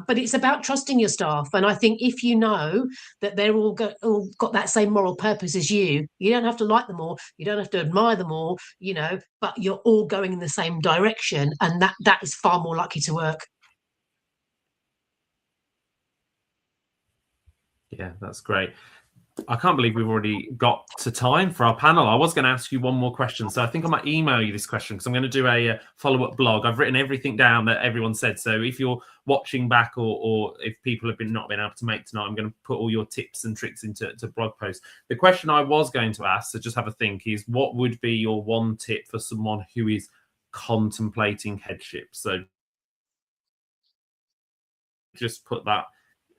Speaker 2: But it's about trusting your staff. And I think if you know that they're all got that same moral purpose as you don't have to like them all, you don't have to admire them all, but you're all going in the same direction, and that is far more likely to work.
Speaker 1: Yeah, that's great. I can't believe we've already got to time for our panel. I was going to ask you one more question, so I think I might email you this question, because I'm going to do a follow-up blog. I've written everything down that everyone said, so if you're watching back or if people have not been able to make tonight, I'm going to put all your tips and tricks into blog posts. The question I was going to ask, so just have a think, is what would be your one tip for someone who is contemplating headship? So just put that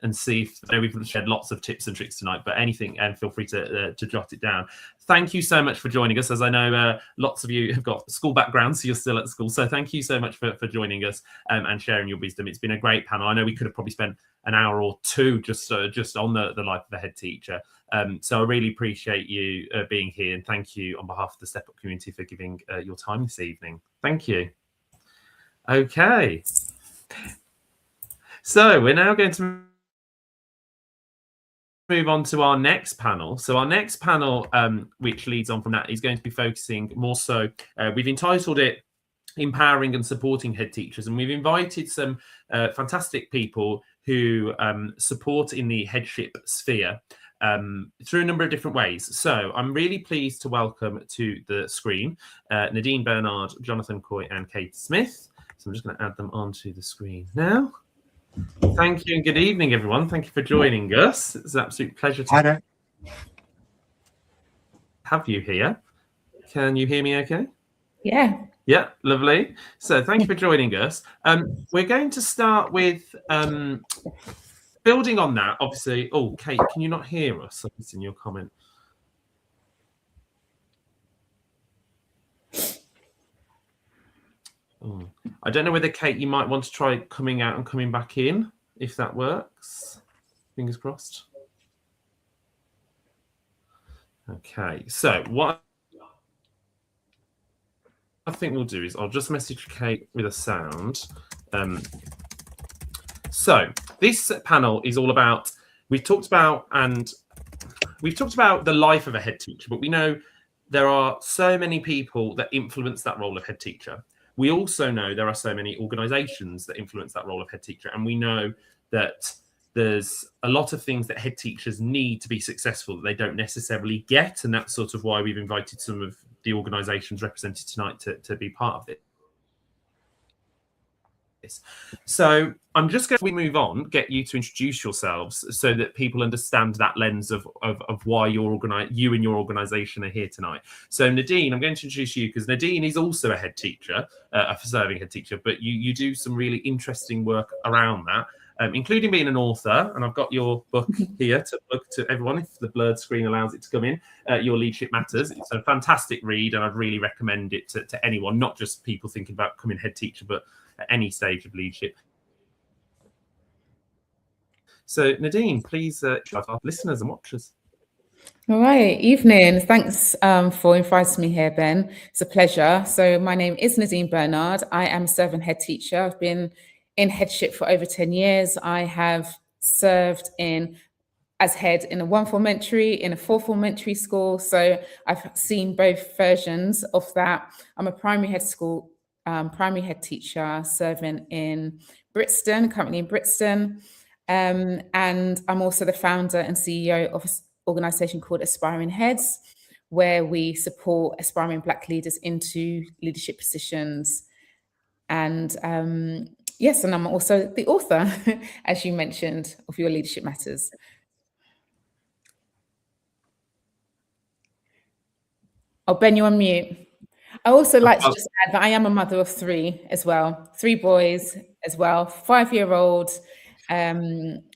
Speaker 1: and see if we've shared lots of tips and tricks tonight, but anything, and feel free to jot it down. Thank you so much for joining us. As I know lots of you have got school backgrounds, so you're still at school. So thank you so much for joining us and sharing your wisdom. It's been a great panel. I know we could have probably spent an hour or two just on the life of a head teacher. So I really appreciate you being here, and thank you on behalf of the Step Up community for giving your time this evening. Thank you. Okay. So we're now going to move on to our next panel. So our next panel, which leads on from that, is going to be focusing more so, we've entitled it Empowering and Supporting Head Teachers, and we've invited some fantastic people who support in the headship sphere through a number of different ways. So I'm really pleased to welcome to the screen Nadine Bernard, Jonathan Coy and Kate Smith. So I'm just going to add them onto the screen now. Thank you and good evening, everyone. Thank you for joining us. It's an absolute pleasure to have you here. Can you hear me okay?
Speaker 6: Yeah.
Speaker 1: Yeah, lovely. So thank you for joining us. We're going to start with building on that, obviously. Oh, Kate, can you not hear us? It's in your comment. Oh, I don't know whether, Kate, you might want to try coming out and coming back in, if that works. Fingers crossed. Okay, so what I think we'll do is I'll just message Kate with a sound. So this panel is all about, we've talked about the life of a head teacher, but we know there are so many people that influence that role of head teacher. We also know there are so many organizations that influence that role of head teacher. And we know that there's a lot of things that head teachers need to be successful that they don't necessarily get. And that's sort of why we've invited some of the organizations represented tonight to be part of it. So I'm just going to move on, get you to introduce yourselves so that people understand that lens of why you and your organization are here tonight. So Nadine, I'm going to introduce you because Nadine is also a head teacher, a serving head teacher, but you do some really interesting work around that, including being an author. And I've got your book here to look to everyone, if the blurred screen allows it to come in, Your Leadership Matters. It's a fantastic read and I'd really recommend it to anyone, not just people thinking about becoming head teacher, but at any stage of leadership. So Nadine, please shout our listeners and watchers.
Speaker 6: All right, evening. Thanks for inviting me here, Ben. It's a pleasure. So my name is Nadine Bernard. I am a serving head teacher. I've been in headship for over 10 years. I have served as head in a 1-form entry, in a 4-form entry school. So I've seen both versions of that. I'm a primary head teacher serving in Brixton, currently in Brixton. And I'm also the founder and CEO of an organisation called Aspiring Heads, where we support aspiring Black leaders into leadership positions. And yes, and I'm also the author, as you mentioned, of Your Leadership Matters. Oh, Ben, you're on mute. I also like to just add that I am a mother of 3 as well, 3 boys as well, 5-year-old,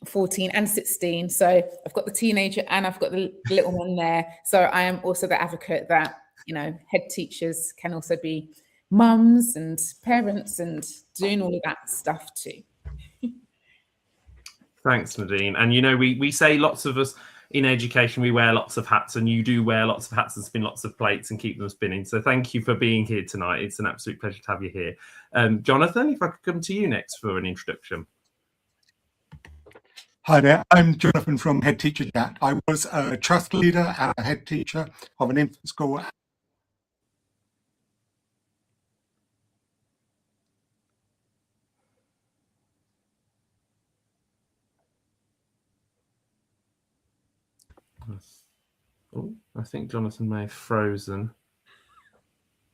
Speaker 6: 14 and 16. So I've got the teenager and I've got the little one there. So I am also the advocate that, head teachers can also be mums and parents and doing all of that stuff too.
Speaker 1: Thanks, Nadine. And, we say lots of us in education, we wear lots of hats, and you do wear lots of hats and spin lots of plates and keep them spinning. So thank you for being here tonight. It's an absolute pleasure to have you here. Jonathan, if I could come to you next for an introduction.
Speaker 7: Hi there, I'm Jonathan from Headteacher Chat. I was a trust leader and a head teacher of an infant school.
Speaker 1: Oh, I think Jonathan may have frozen.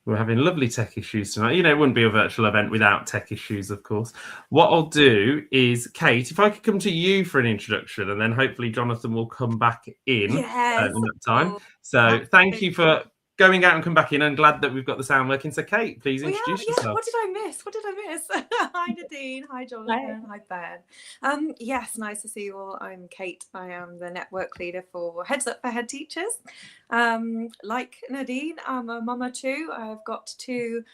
Speaker 1: We're having lovely tech issues tonight. It wouldn't be a virtual event without tech issues, of course. What I'll do is, Kate, if I could come to you for an introduction, and then hopefully Jonathan will come back in in that time. So thank you for going out and come back in. I'm glad that we've got the sound working. So Kate, please introduce yourself.
Speaker 8: What did I miss? Hi Nadine, hi Jonathan, hi Ben. Yes, nice to see you all. I'm Kate. I am the network leader for Heads Up for Head Teachers. Like Nadine, I'm a mama too. I've got 2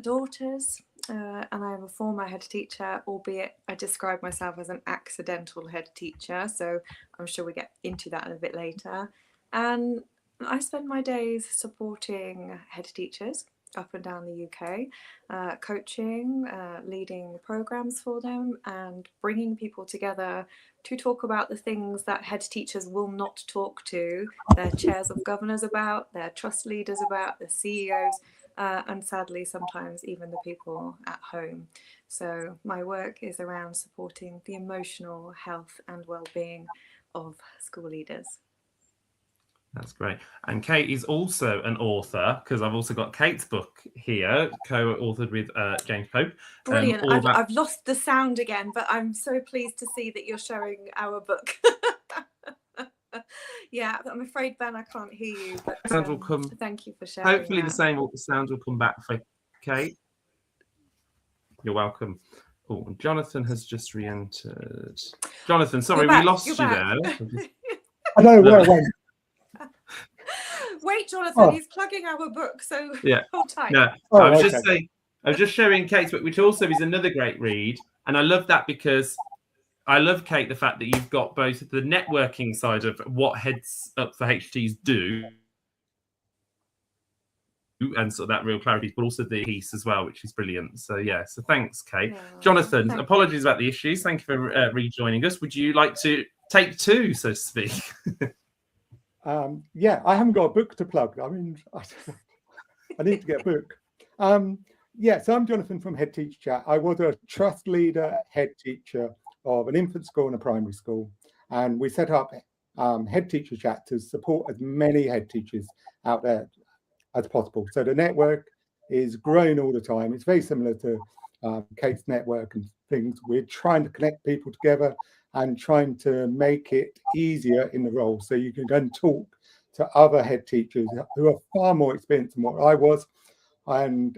Speaker 8: daughters and I am a former head teacher, albeit I describe myself as an accidental head teacher. So I'm sure we get into that a bit later. And I spend my days supporting head teachers up and down the UK, coaching, leading programs for them, and bringing people together to talk about the things that head teachers will not talk to their chairs of governors about, their trust leaders about, the CEOs, and sadly sometimes even the people at home. So my work is around supporting the emotional health and well-being of school leaders.
Speaker 1: That's great. And Kate is also an author, because I've also got Kate's book here, co-authored with James Pope.
Speaker 8: Brilliant. I've lost the sound again, but I'm so pleased to see that you're showing our book. Yeah, I'm afraid, Ben, I can't hear you, but
Speaker 1: sound will come.
Speaker 8: Thank you for sharing.
Speaker 1: Hopefully the sound will come back for Kate. You're welcome. Oh, Jonathan has just re-entered. Jonathan, sorry, we lost you there.
Speaker 7: I know where I went.
Speaker 8: Wait, Jonathan, he's plugging our book, so
Speaker 1: yeah.
Speaker 8: hold tight.
Speaker 1: No, I was just saying, I was just showing Kate's book, which also is another great read, and I love that because I love, Kate, the fact that you've got both the networking side of what Heads Up for HTs do, and sort of that real clarity, but also the piece as well, which is brilliant. So yeah, so thanks, Kate. Yeah, Jonathan, apologies about the issues. Thank you for rejoining us. Would you like to take two, so to speak?
Speaker 7: Yeah, I haven't got a book to plug. I mean, I need to get a book. Yeah, so I'm Jonathan from Headteacher Chat. I was a trust leader head teacher of an infant school and a primary school. And we set up Headteacher Chat to support as many head teachers out there as possible. So the network is growing all the time. It's very similar to Kate's network and things. We're trying to connect people together and trying to make it easier in the role. So you can go and talk to other head teachers who are far more experienced than what I was, and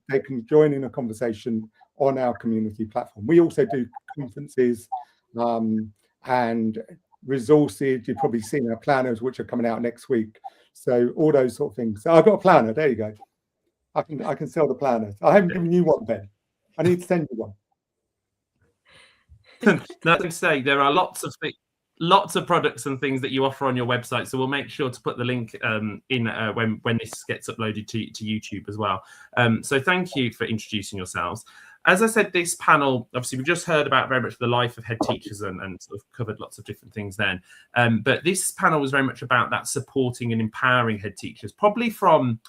Speaker 7: they can join in a conversation on our community platform. We also do conferences and resources. You've probably seen our planners, which are coming out next week. So all those sort of things. So I've got a planner. There you go. I can sell the planners. I haven't given you one, Ben. I need to send you one.
Speaker 1: Now, to say there are lots of products and things that you offer on your website, so we'll make sure to put the link in when this gets uploaded to YouTube as well. So thank you for introducing yourselves. As I said, this panel, obviously, we've just heard about very much the life of head teachers and sort of covered lots of different things then. But this panel was very much about that supporting and empowering head teachers, probably from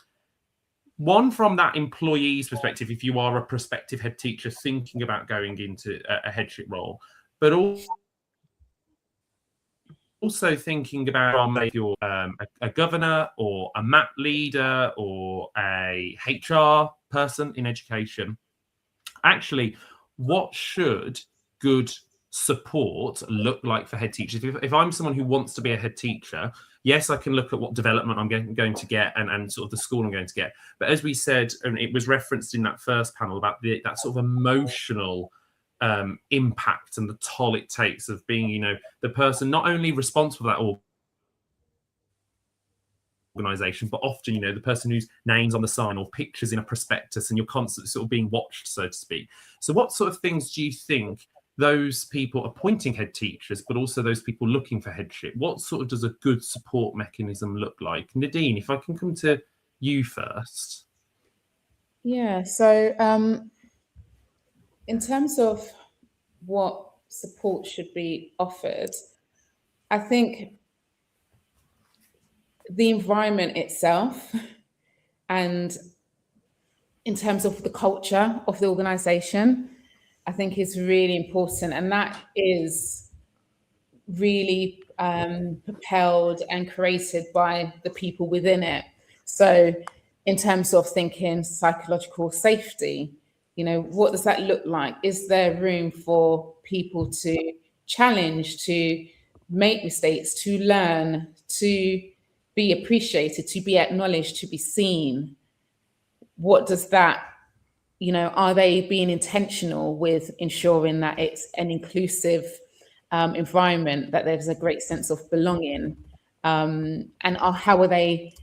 Speaker 1: that employee's perspective, if you are a prospective head teacher thinking about going into a headship role, but also thinking about if you're a governor or a MAT leader or a HR person in education. Actually, what should good support look like for head teachers? If I'm someone who wants to be a head teacher, yes, I can look at what development I'm going to get and sort of the school I'm going to get. But as we said, and it was referenced in that first panel about that sort of emotional impact and the toll it takes of being, the person not only responsible for that organisation, but often, the person whose name's on the sign or pictures in a prospectus, and you're constantly sort of being watched, so to speak. So what sort of things do you think those people appointing head teachers, but also those people looking for headship, what sort of does a good support mechanism look like? Nadine, if I can come to you first.
Speaker 6: Yeah, so in terms of what support should be offered, I think the environment itself, and in terms of the culture of the organisation, I think is really important, and that is really propelled and created by the people within it. So in terms of thinking psychological safety, what does that look like? Is there room for people to challenge, to make mistakes, to learn, to be appreciated, to be acknowledged, to be seen? What does that, are they being intentional with ensuring that it's an inclusive environment, that there's a great sense of belonging? And how are they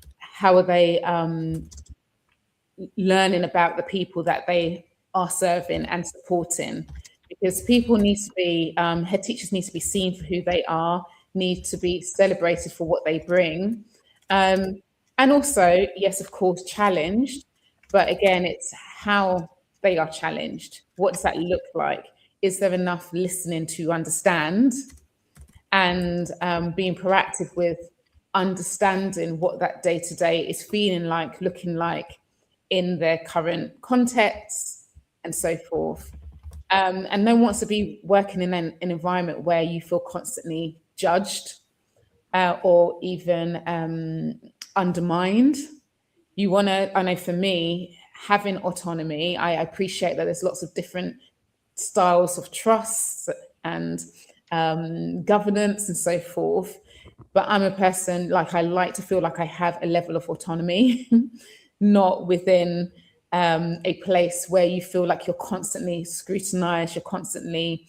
Speaker 6: learning about the people that they are serving and supporting? Because people need to be, head teachers need to be seen for who they are, need to be celebrated for what they bring. And also, yes, of course, challenged, But again, it's how they are challenged. What does that look like? Is there enough listening to understand, and being proactive with understanding what that day-to-day is feeling like, looking like in their current context and so forth. And no one wants to be working in an environment where you feel constantly judged or even undermined. You want to, I know for me, having autonomy, I appreciate that there's lots of different styles of trust and governance and so forth. But I'm a person, like, I like to feel like I have a level of autonomy, not within a place where you feel like you're constantly scrutinized, you're constantly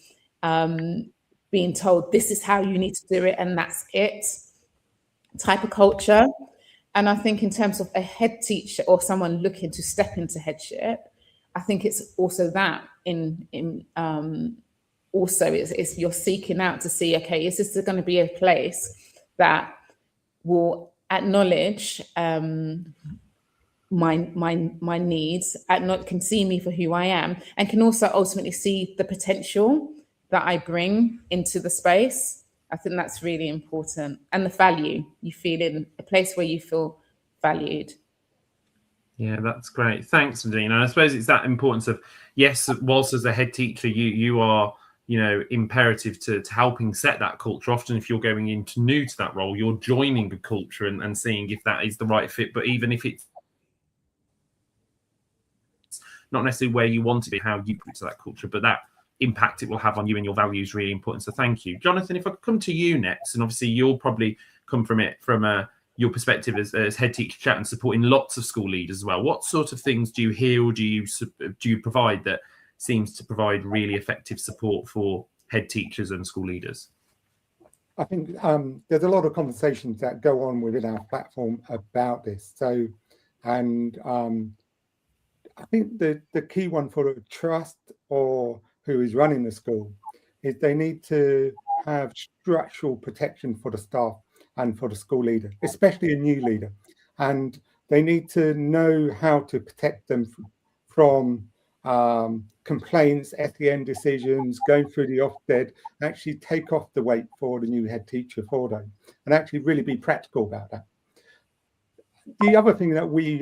Speaker 6: being told this is how you need to do it and that's it type of culture. And I think in terms of a head teacher or someone looking to step into headship, I think it's also that also it's you're seeking out to see, okay, is this going to be a place that will acknowledge my needs, can see me for who I am, and can also ultimately see the potential that I bring into the space. I think that's really important. And the value you feel in a place where you feel valued.
Speaker 1: Yeah, that's great. Thanks, Nadine. And I suppose it's that importance of, yes, whilst as a head teacher, you are, imperative to helping set that culture. Often if you're going into new to that role, you're joining the culture and seeing if that is the right fit. But even if it's not necessarily where you want to be, how you put to that culture, but that impact it will have on you and your values is really important. So thank you. Jonathan, if I could come to you next, and obviously you'll probably come from it from your perspective as Headteacher Chat and supporting lots of school leaders as well. What sort of things do you hear or do you provide that seems to provide really effective support for head teachers and school leaders?
Speaker 7: I think there's a lot of conversations that go on within our platform about this. So, and I think the key one for a trust or who is running the school is they need to have structural protection for the staff and for the school leader, especially a new leader. And they need to know how to protect them from complaints, SEN decisions, going through the Ofsted, actually take off the weight for the new head teacher for them, and actually really be practical about that. The other thing that we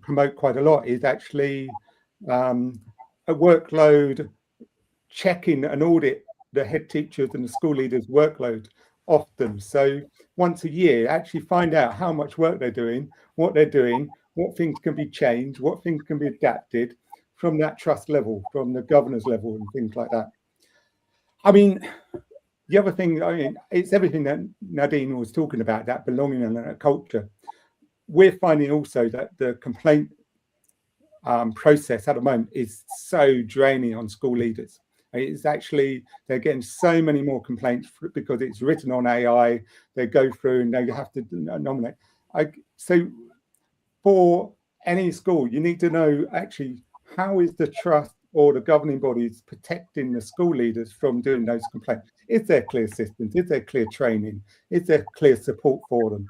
Speaker 7: promote quite a lot is actually a workload checking and audit the head teachers and the school leaders' workload often. So once a year, actually find out how much work they're doing, what things can be changed, what things can be adapted from that trust level, from the governor's level and things like that. I mean, the other thing, it's everything that Nadine was talking about, that belonging and that culture. We're finding also that the complaint process at the moment is so draining on school leaders. It's actually, they're getting so many more complaints because it's written on AI. They go through and they have to nominate. So for any school, you need to know actually how is the trust or the governing bodies protecting the school leaders from doing those complaints? Is there clear systems? Is there clear training? Is there clear support for them?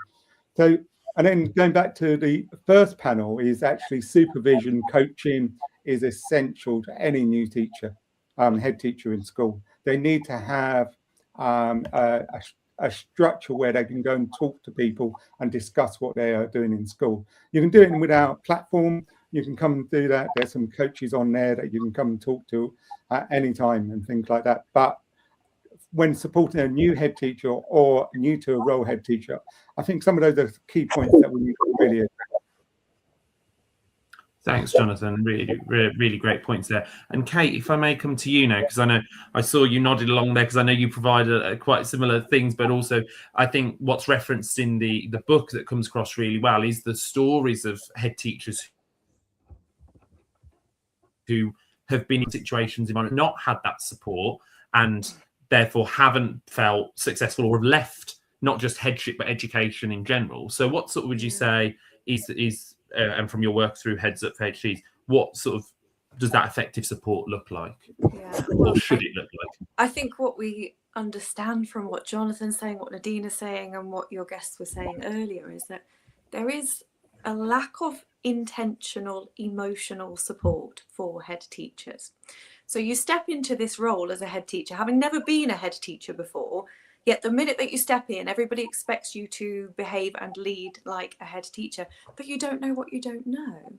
Speaker 7: So, and then going back to the first panel is actually supervision, coaching is essential to any new teacher, head teacher in school. They need to have a structure where they can go and talk to people and discuss what they are doing in school. You can do it with our platform. You can come and do that. There's some coaches on there that you can come and talk to at any time and things like that. But when supporting a new head teacher or new to a role head teacher, I think some of those are key points that we need to really address.
Speaker 1: Thanks, Jonathan. Really great points there. And Kate, if I may come to you now, because I know I saw you nodded along there, because I know you provide quite similar things, but also I think what's referenced in the book that comes across really well is the stories of head teachers who have been in situations in not had that support and therefore haven't felt successful or have left not just headship but education in general. So what sort of would you say is and from your work through Heads Up for HTs, what sort of does that effective support look like?
Speaker 8: Yeah, well,
Speaker 1: or should it look like?
Speaker 8: I think what we understand from what Jonathan's saying, what Nadine is saying, and what your guests were saying earlier is that there is a lack of intentional emotional support for head teachers. So you step into this role as a head teacher, having never been a head teacher before, yet the minute that you step in, everybody expects you to behave and lead like a head teacher, but you don't know what you don't know.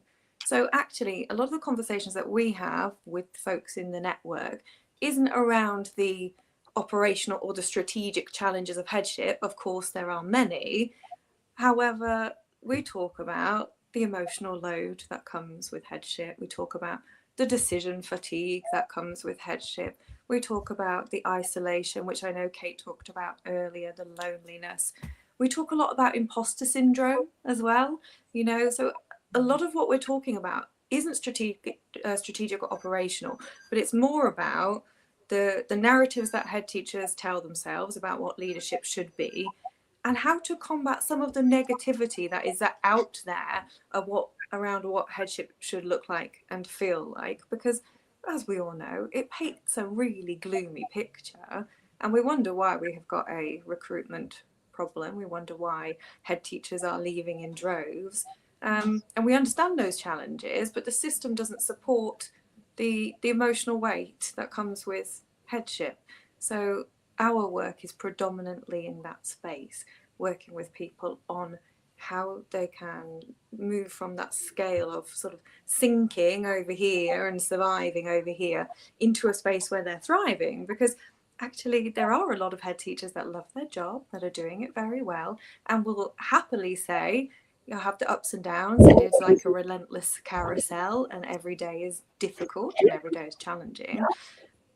Speaker 8: So actually, a lot of the conversations that we have with folks in the network isn't around the operational or the strategic challenges of headship. Of course, there are many. However, we talk about the emotional load that comes with headship. We talk about the decision fatigue that comes with headship. We talk about the isolation, which I know Kate talked about earlier, the loneliness. We talk a lot about imposter syndrome as well, you know, so a lot of what we're talking about isn't strategic or operational, but it's more about the narratives that head teachers tell themselves about what leadership should be, and how to combat some of the negativity that is out there of around what headship should look like and feel like. Because as we all know, it paints a really gloomy picture, and we wonder why we have got a recruitment problem. We wonder why head teachers are leaving in droves. And we understand those challenges, but the system doesn't support the emotional weight that comes with headship. So our work is predominantly in that space, working with people on how they can move from that scale of sort of sinking over here and surviving over here into a space where they're thriving. Because actually there are a lot of head teachers that love their job, that are doing it very well, and will happily say, you'll have the ups and downs. It is like a relentless carousel, and every day is difficult and every day is challenging.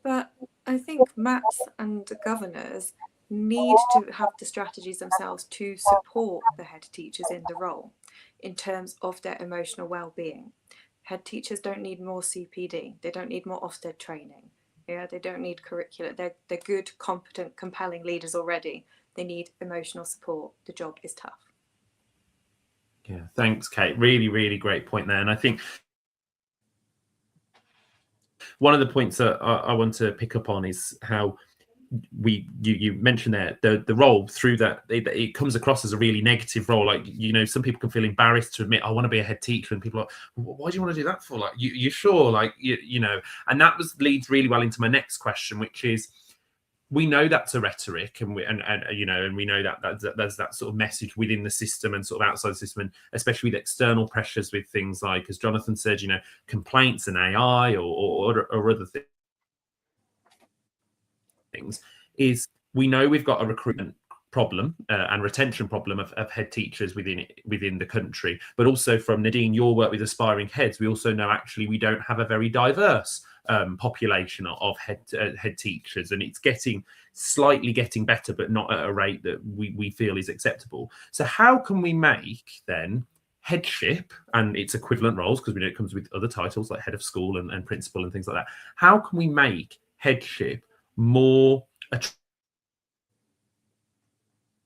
Speaker 8: But I think MAPs and governors need to have the strategies themselves to support the head teachers in the role in terms of their emotional well-being. Head teachers don't need more CPD. They don't need more Ofsted training. Yeah, they don't need curricula. They're good, competent, compelling leaders already. They need emotional support. The job is tough.
Speaker 1: Yeah, thanks, Kate. Really, really great point there. And I think one of the points that I want to pick up on is how you mentioned there the role through that it comes across as a really negative role. Like, you know, some people can feel embarrassed to admit, I want to be a head teacher, and people are like, why do you want to do that for? Like, you sure? Like, you know, and that leads really well into my next question, which is, we know that's a rhetoric, and we know that there's that sort of message within the system and sort of outside the system, and especially with external pressures with things like, as Jonathan said, you know, complaints and AI or other things. Is we know we've got a recruitment problem and retention problem of head teachers within the country, but also from Nadine, your work with aspiring heads, we also know actually we don't have a very diverse population of head teachers, and it's slightly getting better, but not at a rate that we feel is acceptable. So how can we make then headship and its equivalent roles, because we know it comes with other titles like head of school and principal and things like that, how can we make headship more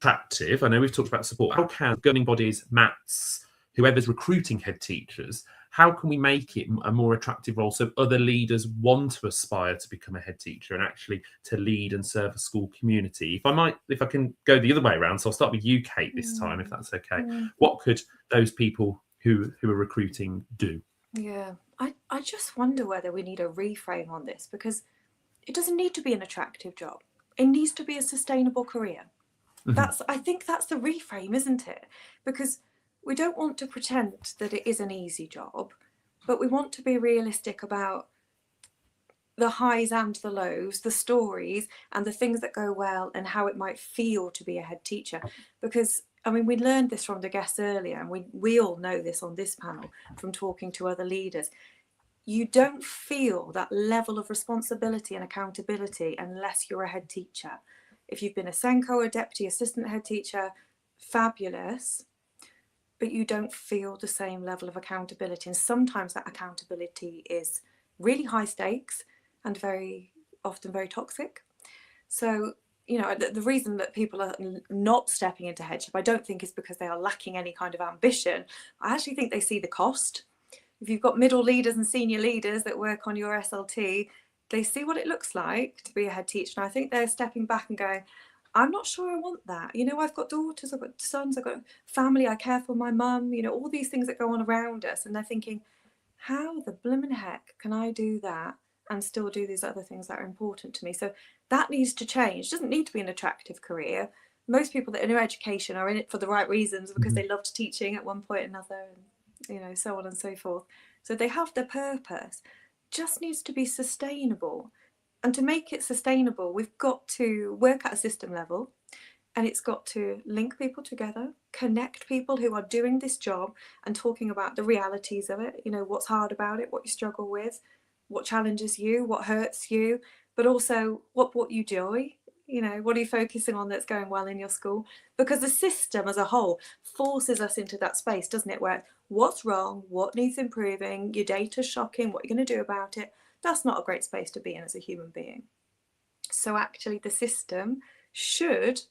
Speaker 1: attractive? I know we've talked about support. How can governing bodies, MATs, whoever's recruiting head teachers, how can we make it a more attractive role so other leaders want to aspire to become a head teacher and actually to lead and serve a school community? If I can go the other way around, so I'll start with you, Kate, this time, if that's okay. What could those people who are recruiting do? Yeah,
Speaker 8: I just wonder whether we need a reframe on this, because it doesn't need to be an attractive job. It needs to be a sustainable career. I think that's the reframe, isn't it? Because we don't want to pretend that it is an easy job, but we want to be realistic about the highs and the lows, the stories and the things that go well, and how it might feel to be a head teacher. Because, I mean, we learned this from the guests earlier, and we all know this on this panel from talking to other leaders. You don't feel that level of responsibility and accountability unless you're a head teacher. If you've been a Senko, a deputy assistant head teacher, fabulous, but you don't feel the same level of accountability. And sometimes that accountability is really high stakes and very often very toxic. So, you know, the reason that people are not stepping into headship, I don't think is because they are lacking any kind of ambition. I actually think they see the cost. If you've got middle leaders and senior leaders that work on your SLT, they see what it looks like to be a head teacher. And I think they're stepping back and going, I'm not sure I want that. You know, I've got daughters, I've got sons, I've got family, I care for my mum, you know, all these things that go on around us. And they're thinking, how the blimmin' heck can I do that and still do these other things that are important to me? So that needs to change. It doesn't need to be an attractive career. Most people that are in education are in it for the right reasons, because they loved teaching at one point or another, and, you know, so on and so forth. So they have their purpose. Just needs to be sustainable. And to make it sustainable, we've got to work at a system level, and it's got to link people together, connect people who are doing this job and talking about the realities of it, you know, what's hard about it, what you struggle with, what challenges you, what hurts you, but also what brought you joy. You know, what are you focusing on that's going well in your school? Because the system as a whole forces us into that space, doesn't it? Where what's wrong, what needs improving, your data's shocking, what are you going to do about it? That's not a great space to be in as a human being. So actually the system should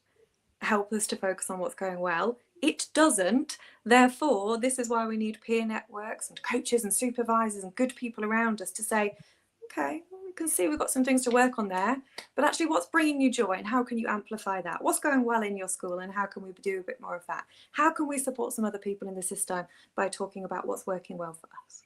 Speaker 8: help us to focus on what's going well. It doesn't. Therefore, this is why we need peer networks and coaches and supervisors and good people around us to say, okay, well, we can see we've got some things to work on there, but actually what's bringing you joy and how can you amplify that? What's going well in your school and how can we do a bit more of that? How can we support some other people in the system by talking about what's working well for us?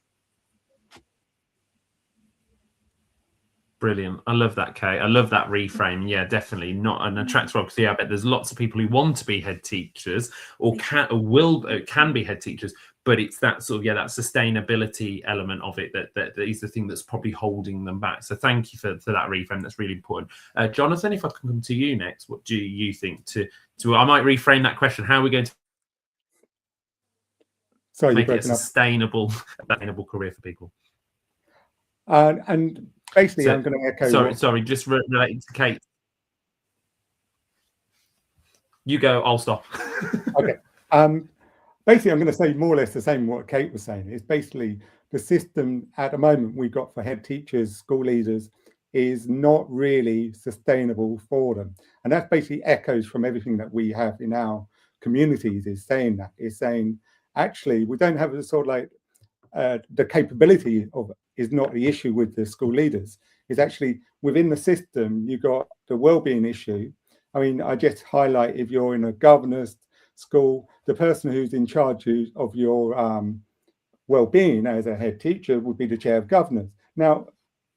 Speaker 1: Brilliant. I love that, Kate. I love that reframe. Yeah, definitely not an attractive role. Because yeah, I bet there's lots of people who want to be head teachers or can be head teachers, but it's that sort of, yeah, that sustainability element of it that is the thing that's probably holding them back. So thank you for that reframe. That's really important. Jonathan, if I can come to you next, what do you think to I might reframe that question. How are we going to make it a sustainable career for people?
Speaker 7: And basically, I'm going to echo.
Speaker 1: Sorry, just relating to Kate. You go. I'll stop.
Speaker 7: Okay. Basically, I'm going to say more or less the same what Kate was saying. It's basically the system at the moment we got for head teachers, school leaders, is not really sustainable for them, and that basically echoes from everything that we have in our communities. Is saying actually we don't have the sort of like the capability of is not the issue with the school leaders. It's actually within the system, you got the well-being issue. I mean, I just highlight if you're in a governor's school, the person who's in charge of your well-being as a head teacher would be the chair of governors. Now,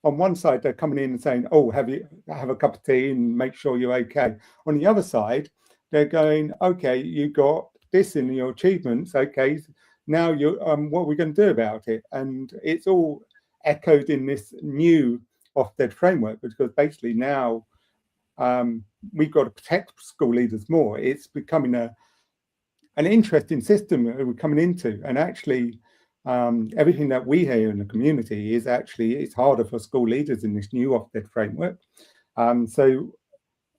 Speaker 7: on one side, they're coming in and saying, oh, have a cup of tea and make sure you're okay. On the other side, they're going, okay, you got this in your achievements, okay, now you what are we going to do about it? And it's all echoed in this new Ofsted framework, because basically now we've got to protect school leaders more. It's becoming an interesting system that we're coming into, and actually everything that we hear in the community is actually it's harder for school leaders in this new Ofsted framework. So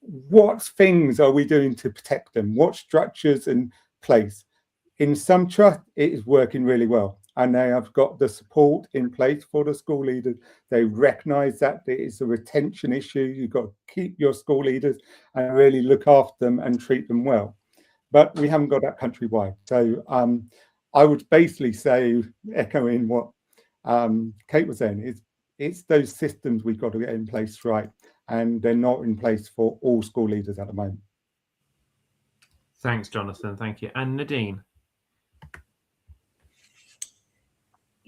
Speaker 7: what things are we doing to protect them? What structures in place? In some trust, it is working really well, and they have got the support in place for the school leaders. They recognise that it's a retention issue. You've got to keep your school leaders and really look after them and treat them well. But we haven't got that countrywide. So I would basically say, echoing what Kate was saying, it's those systems we've got to get in place right, and they're not in place for all school leaders at the moment.
Speaker 1: Thanks, Jonathan. Thank you. And Nadine.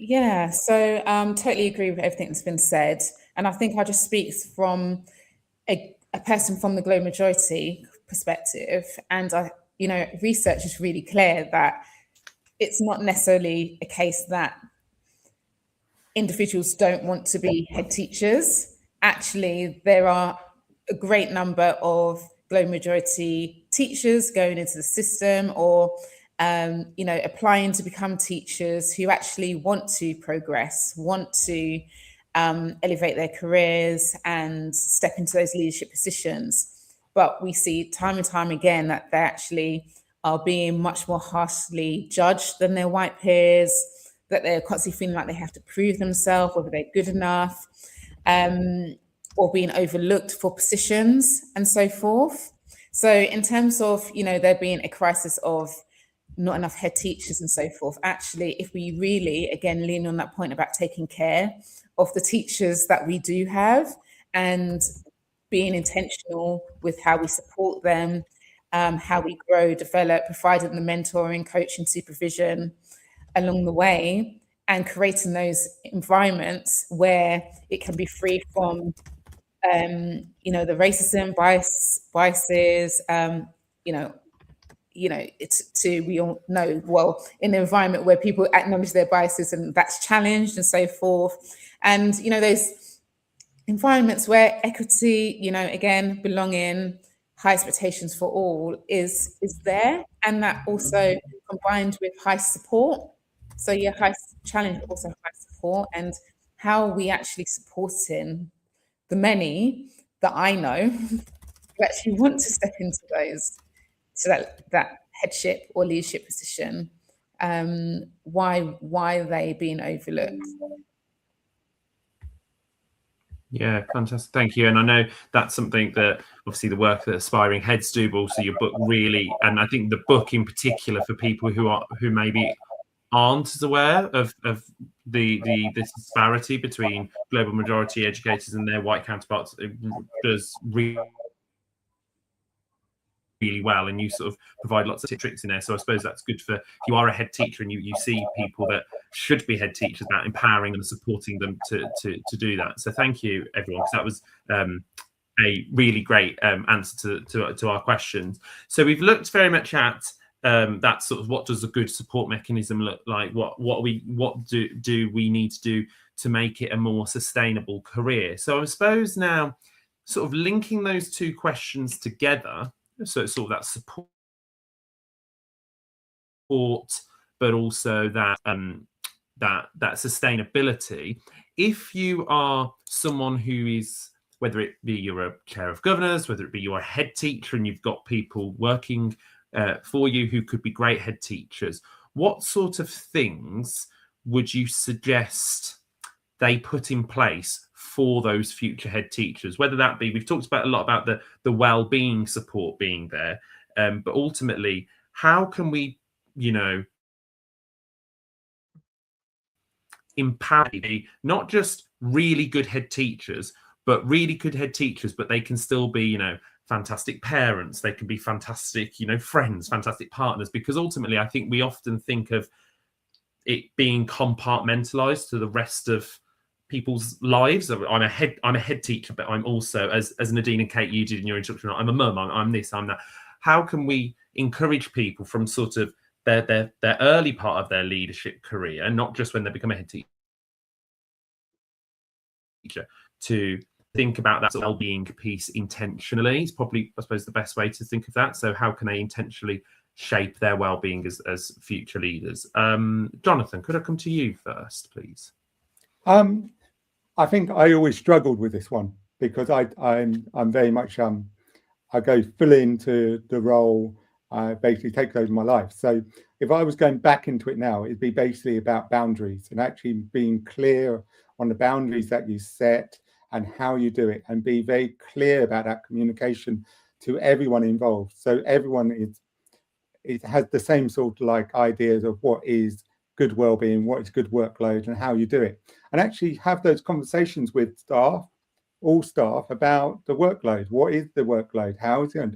Speaker 6: Yeah, so totally agree with everything that's been said. And I think I just speak from a person from the global majority perspective. And research is really clear that it's not necessarily a case that individuals don't want to be head teachers. Actually, there are a great number of global majority teachers going into the system or applying to become teachers who actually want to progress, want to elevate their careers and step into those leadership positions. But we see time and time again that they actually are being much more harshly judged than their white peers, that they're constantly feeling like they have to prove themselves, whether they're good enough, or being overlooked for positions and so forth. So in terms of, there being a crisis of not enough head teachers and so forth, actually, if we really, again, lean on that point about taking care of the teachers that we do have and being intentional with how we support them, how we grow, develop, providing the mentoring, coaching, supervision along the way, and creating those environments where it can be free from, the racism, biases, we all know, well, in an environment where people acknowledge their biases and that's challenged and so forth. And, those environments where equity, again, belonging, high expectations for all is there. And that also combined with high support. So high challenge, also high support, and how we actually supporting the many that I know who actually want to step into those, so that headship or leadership position. Why are they being overlooked?
Speaker 1: Yeah, fantastic. Thank you. And I know that's something that obviously the work that aspiring heads do, but also your book really, and I think the book in particular for people who maybe aren't as aware of the disparity between global majority educators and their white counterparts, it does really well, and you sort of provide lots of tricks in there. So I suppose that's good for if you are a head teacher and you see people that should be head teachers, about empowering and supporting them to do that. So thank you, everyone, because that was a really great answer to our questions. So we've looked very much at that sort of, what does a good support mechanism look like? What do we need to do to make it a more sustainable career? So I suppose now, sort of linking those two questions together. So it's sort of that support, but also that that sustainability. If you are someone who is, whether it be you're a chair of governors, whether it be you're a head teacher and you've got people working for you who could be great head teachers, what sort of things would you suggest they put in place for those future head teachers? Whether that be, we've talked about a lot about the well-being support being there, but ultimately, how can we, empower not just really good head teachers, but really good head teachers, but they can still be, fantastic parents, they can be fantastic, friends, fantastic partners, because ultimately I think we often think of it being compartmentalized to the rest of people's lives. I'm a head teacher, but I'm also, as Nadine and Kate, you did in your introduction, I'm a mum, I'm this, I'm that. How can we encourage people from sort of their early part of their leadership career, and not just when they become a head teacher, to think about that sort of well-being piece intentionally? Is probably, I suppose, the best way to think of that. So how can they intentionally shape their well-being as future leaders? Jonathan, could I come to you first, please?
Speaker 7: I think I always struggled with this one, because I'm very much I go full into the role, basically take over my life. So if I was going back into it now, it'd be basically about boundaries and actually being clear on the boundaries that you set and how you do it, and be very clear about that communication to everyone involved. So everyone it has the same sort of like ideas of what is good well-being, what is good workload, and how you do it, and actually have those conversations with all staff about the workload. What is the workload? How is it?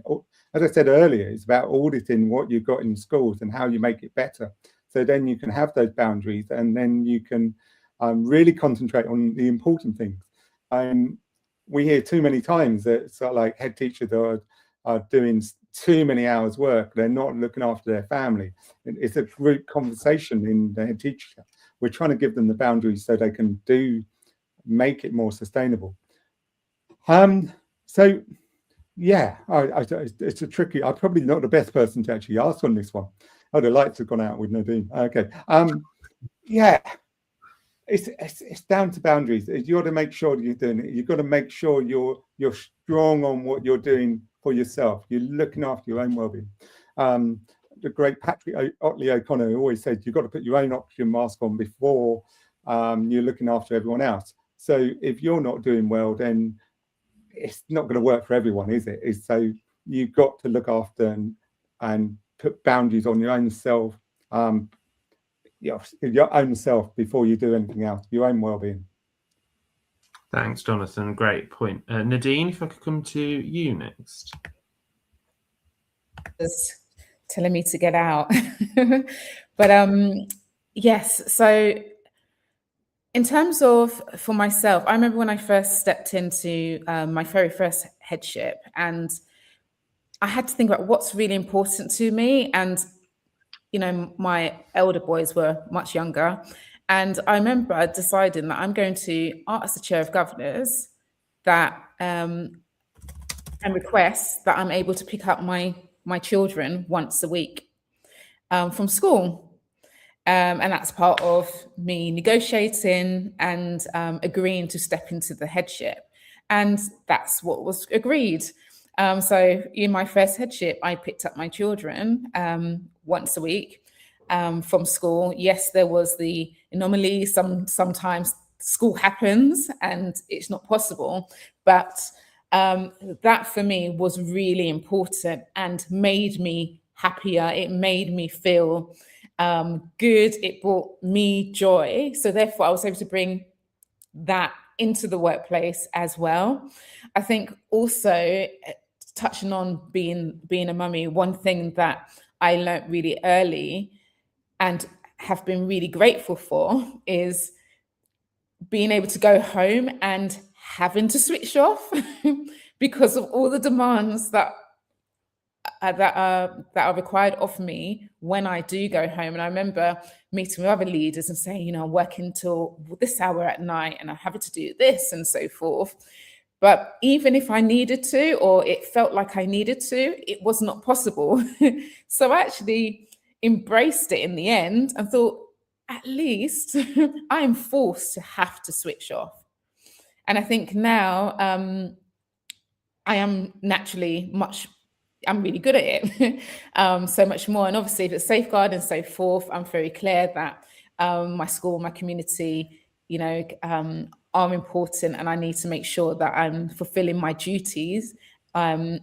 Speaker 7: As I said earlier, it's about auditing what you've got in schools and how you make it better. So then you can have those boundaries, and then you can really concentrate on the important things. We hear too many times that sort of like head teachers are doing too many hours work. They're not looking after their family. It's a group conversation in the head teacher. We're trying to give them the boundaries so they can make it more sustainable. So yeah, it's a tricky. I'm probably not the best person to actually ask on this one. Oh, the lights have gone out with Nadine. Okay. Yeah, it's down to boundaries. You got to make sure that you're doing it. You've got to make sure you're strong on what you're doing for yourself. You're looking after your own well-being. The great Patrick Otley O'Connor always said you've got to put your own oxygen mask on before you're looking after everyone else. So if you're not doing well, then it's not going to work for everyone, is it? So you've got to look after and put boundaries on your own self, your own self, before you do anything else, your own well-being.
Speaker 1: Thanks, Jonathan. Great point. Nadine, if I could come to you next.
Speaker 6: Was telling me to get out. But yes, so in terms of for myself, I remember when I first stepped into my very first headship, and I had to think about what's really important to me. And, you know, my elder boys were much younger. And I remember deciding that I'm going to ask the chair of governors that and request that I'm able to pick up my children once a week from school. And that's part of me negotiating and agreeing to step into the headship. And that's what was agreed. So in my first headship, I picked up my children once a week from school. Yes, there was the anomaly. Sometimes school happens and it's not possible. But that for me was really important and made me happier. It made me feel good. It brought me joy. So therefore, I was able to bring that into the workplace as well. I think also touching on being a mummy, one thing that I learned really early and have been really grateful for is being able to go home and having to switch off because of all the demands that are required of me when I do go home. And I remember meeting with other leaders and saying, you know, I'm working till this hour at night and I'm having to do this and so forth. But even if I needed to, or it felt like I needed to, it was not possible. So I actually embraced it in the end and thought, at least I'm forced to have to switch off. And I think now I am naturally I'm really good at it, so much more. And obviously, if it's safeguard and so forth, I'm very clear that my school, my community, you know, are important, and I need to make sure that I'm fulfilling my duties and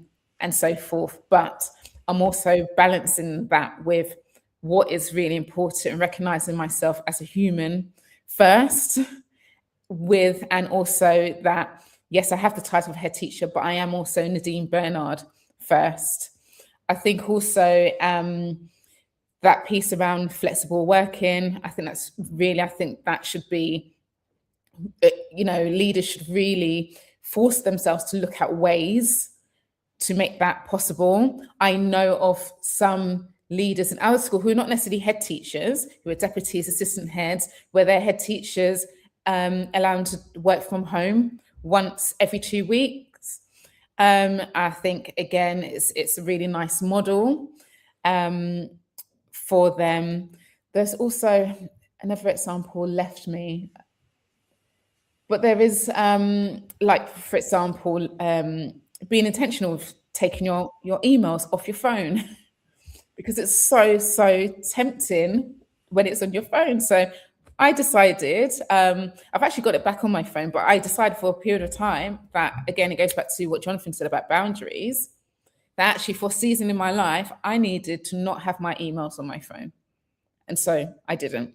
Speaker 6: so forth. But I'm also balancing that with what is really important and recognizing myself as a human first, and also that, yes, I have the title of head teacher, but I am also Nadine Bernard first. I think also that piece around flexible working, I think that should be, you know, leaders should really force themselves to look at ways to make that possible. I know of some leaders in our school who are not necessarily head teachers, who are deputies, assistant heads, where their head teachers allow them to work from home once every 2 weeks. I think, again, it's a really nice model for them. There's also another example left me. But there is, like, for example, being intentional with taking your emails off your phone because it's so tempting when it's on your phone. So I decided, I've actually got it back on my phone, but I decided for a period of time that, again, it goes back to what Jonathan said about boundaries, that actually for a season in my life, I needed to not have my emails on my phone. And so I didn't.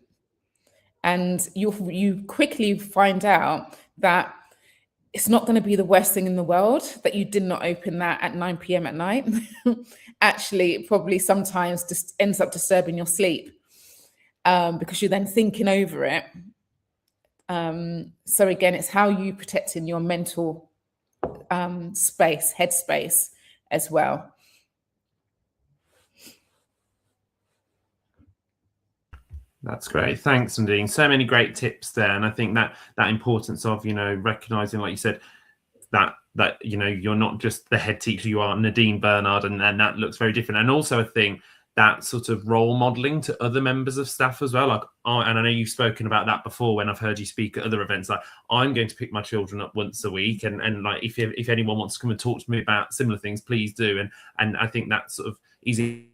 Speaker 6: And you quickly find out that it's not going to be the worst thing in the world that you did not open that at 9 p.m. at night. Actually, it probably sometimes just ends up disturbing your sleep because you're then thinking over it. So again, it's how you protecting your mental space, headspace as well.
Speaker 1: That's great. Thanks, Nadine. So many great tips there. And I think that importance of, you know, recognizing, like you said, that, you know, you're not just the head teacher, you are Nadine Bernard, and that looks very different. And also I think that sort of role modeling to other members of staff as well. Like, and I know you've spoken about that before when I've heard you speak at other events, like I'm going to pick my children up once a week. And like, if anyone wants to come and talk to me about similar things, please do. And I think that sort of easy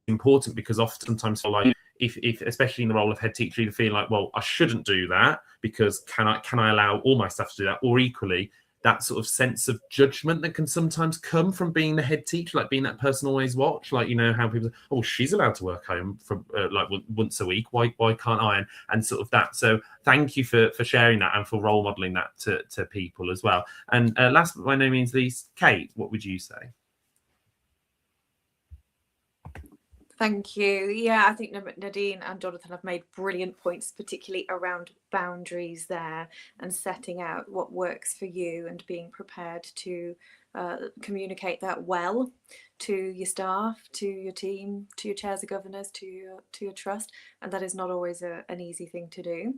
Speaker 1: important because oftentimes, like, if especially in the role of head teacher, you feel like, well, I shouldn't do that because can I allow all my staff to do that? Or equally, that sort of sense of judgment that can sometimes come from being the head teacher, like being that person always watch, like, you know, how people, oh, she's allowed to work home from like once a week, why can't I? And sort of that. So thank you for sharing that and for role modeling that to people as well. And last but by no means least, Kate, what would you say?
Speaker 8: Thank you. Yeah, I think Nadine and Jonathan have made brilliant points, particularly around boundaries there and setting out what works for you and being prepared to communicate that well to your staff, to your team, to your chairs of governors, to your trust. And that is not always an easy thing to do.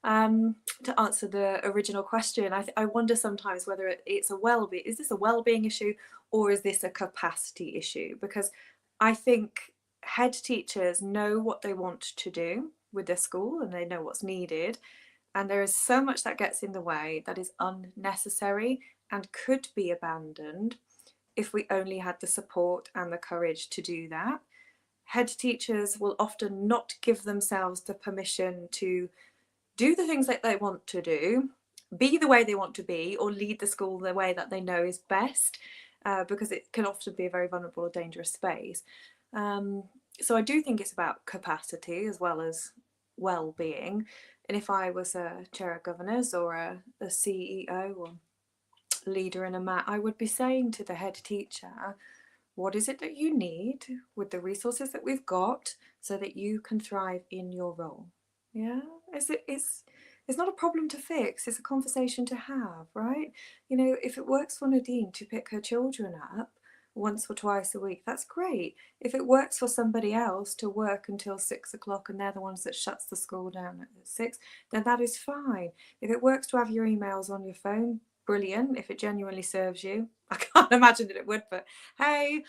Speaker 8: To answer the original question, I wonder sometimes whether it's a well-being, is this a well-being issue or is this a capacity issue? Because I think head teachers know what they want to do with their school and they know what's needed, and there is so much that gets in the way that is unnecessary and could be abandoned if we only had the support and the courage to do that. Head teachers will often not give themselves the permission to do the things that they want to do, be the way they want to be, or lead the school the way that they know is best, because it can often be a very vulnerable or dangerous space. So I do think it's about capacity as well as well-being. And if I was a chair of governors or a CEO or leader in a MAT, I would be saying to the head teacher, what is it that you need with the resources that we've got so that you can thrive in your role? Yeah, it's not a problem to fix, it's a conversation to have, right? You know, if it works for Nadine to pick her children up once or twice a week, that's great. If it works for somebody else to work until 6 o'clock and they're the ones that shuts the school down at 6, then that is fine. If it works to have your emails on your phone, brilliant. If it genuinely serves you, I can't imagine that it would, but hey,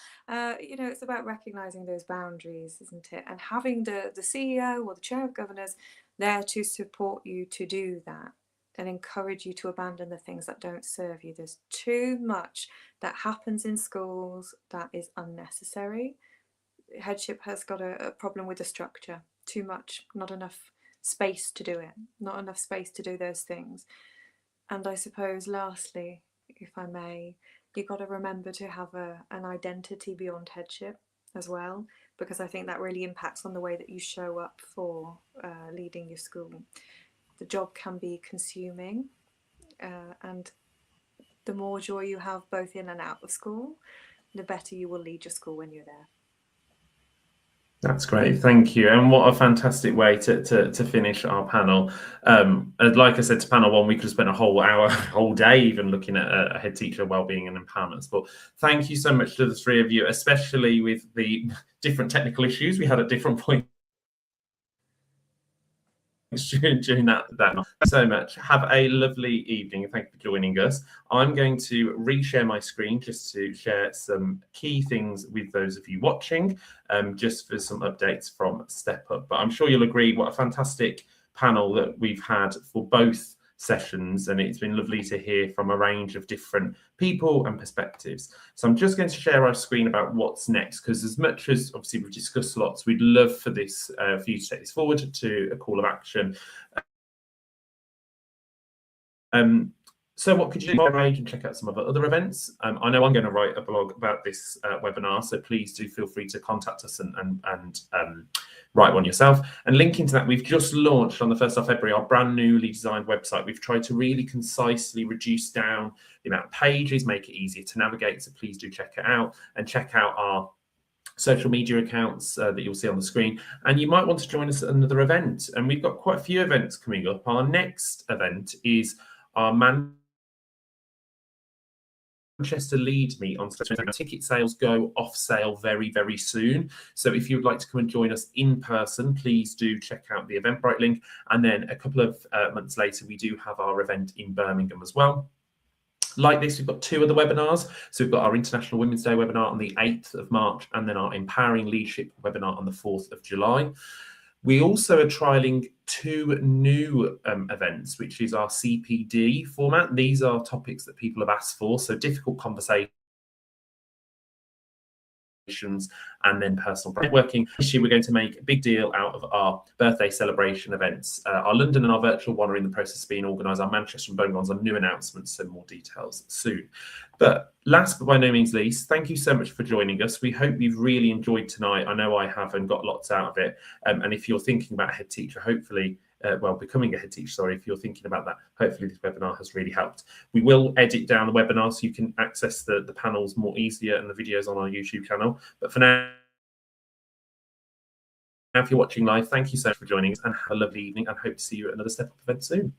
Speaker 8: you know, it's about recognizing those boundaries, isn't it? And having the CEO or the chair of governors there to support you to do that and encourage you to abandon the things that don't serve you. There's too much that happens in schools that is unnecessary. Headship has got a problem with the structure. Too much, not enough space to do it, not enough space to do those things. And I suppose lastly, if I may, you've got to remember to have an identity beyond headship as well, because I think that really impacts on the way that you show up for leading your school. The job can be consuming, and the more joy you have both in and out of school, the better you will lead your school when you're there.
Speaker 1: That's great, thank you. And what a fantastic way to finish our panel. And like I said to panel one, we could have spent a whole hour, whole day even looking at head teacher wellbeing and empowerments. But thank you so much to the three of you, especially with the different technical issues we had at different points during that. Thank you so much. Have a lovely evening and thank you for joining us. I'm going to reshare my screen just to share some key things with those of you watching, just for some updates from Step Up. But I'm sure you'll agree what a fantastic panel that we've had for both sessions, and it's been lovely to hear from a range of different people and perspectives. So I'm just going to share our screen about what's next, because as much as obviously we've discussed lots, we'd love for this for you to take this forward to a call of action. So what could you do and check out some of our other events? I know I'm going to write a blog about this webinar, so please do feel free to contact us and write one yourself. And linking to that, we've just launched on the 1st of February our brand newly designed website. We've tried to really concisely reduce down the amount of pages, make it easier to navigate, so please do check it out and check out our social media accounts that you'll see on the screen. And you might want to join us at another event, and we've got quite a few events coming up. Our next event is our Manchester Lead Meet on Saturday. Ticket sales go off sale very, very soon. So if you would like to come and join us in person, please do check out the Eventbrite link. And then a couple of months later, we do have our event in Birmingham as well. Like this, we've got two other webinars. So we've got our International Women's Day webinar on the 8th of March, and then our Empowering Leadership webinar on the 4th of July. We also are trialing two new events, which is our CPD format. These are topics that people have asked for, so difficult conversations and then personal networking. This year we're going to make a big deal out of our birthday celebration events. Our London and our virtual one are in the process of being organised. Our Manchester and Birmingham ones are new announcements, so more details soon. But last but by no means least, thank you so much for joining us. We hope you've really enjoyed tonight. I know I have and got lots out of it. And if you're thinking about head teacher, hopefully becoming a head teacher, sorry, if you're thinking about that, hopefully this webinar has really helped. We will edit down the webinar so you can access the panels more easier and the videos on our YouTube channel. But for now, if you're watching live, thank you so much for joining us and have a lovely evening, and hope to see you at another Step Up event soon.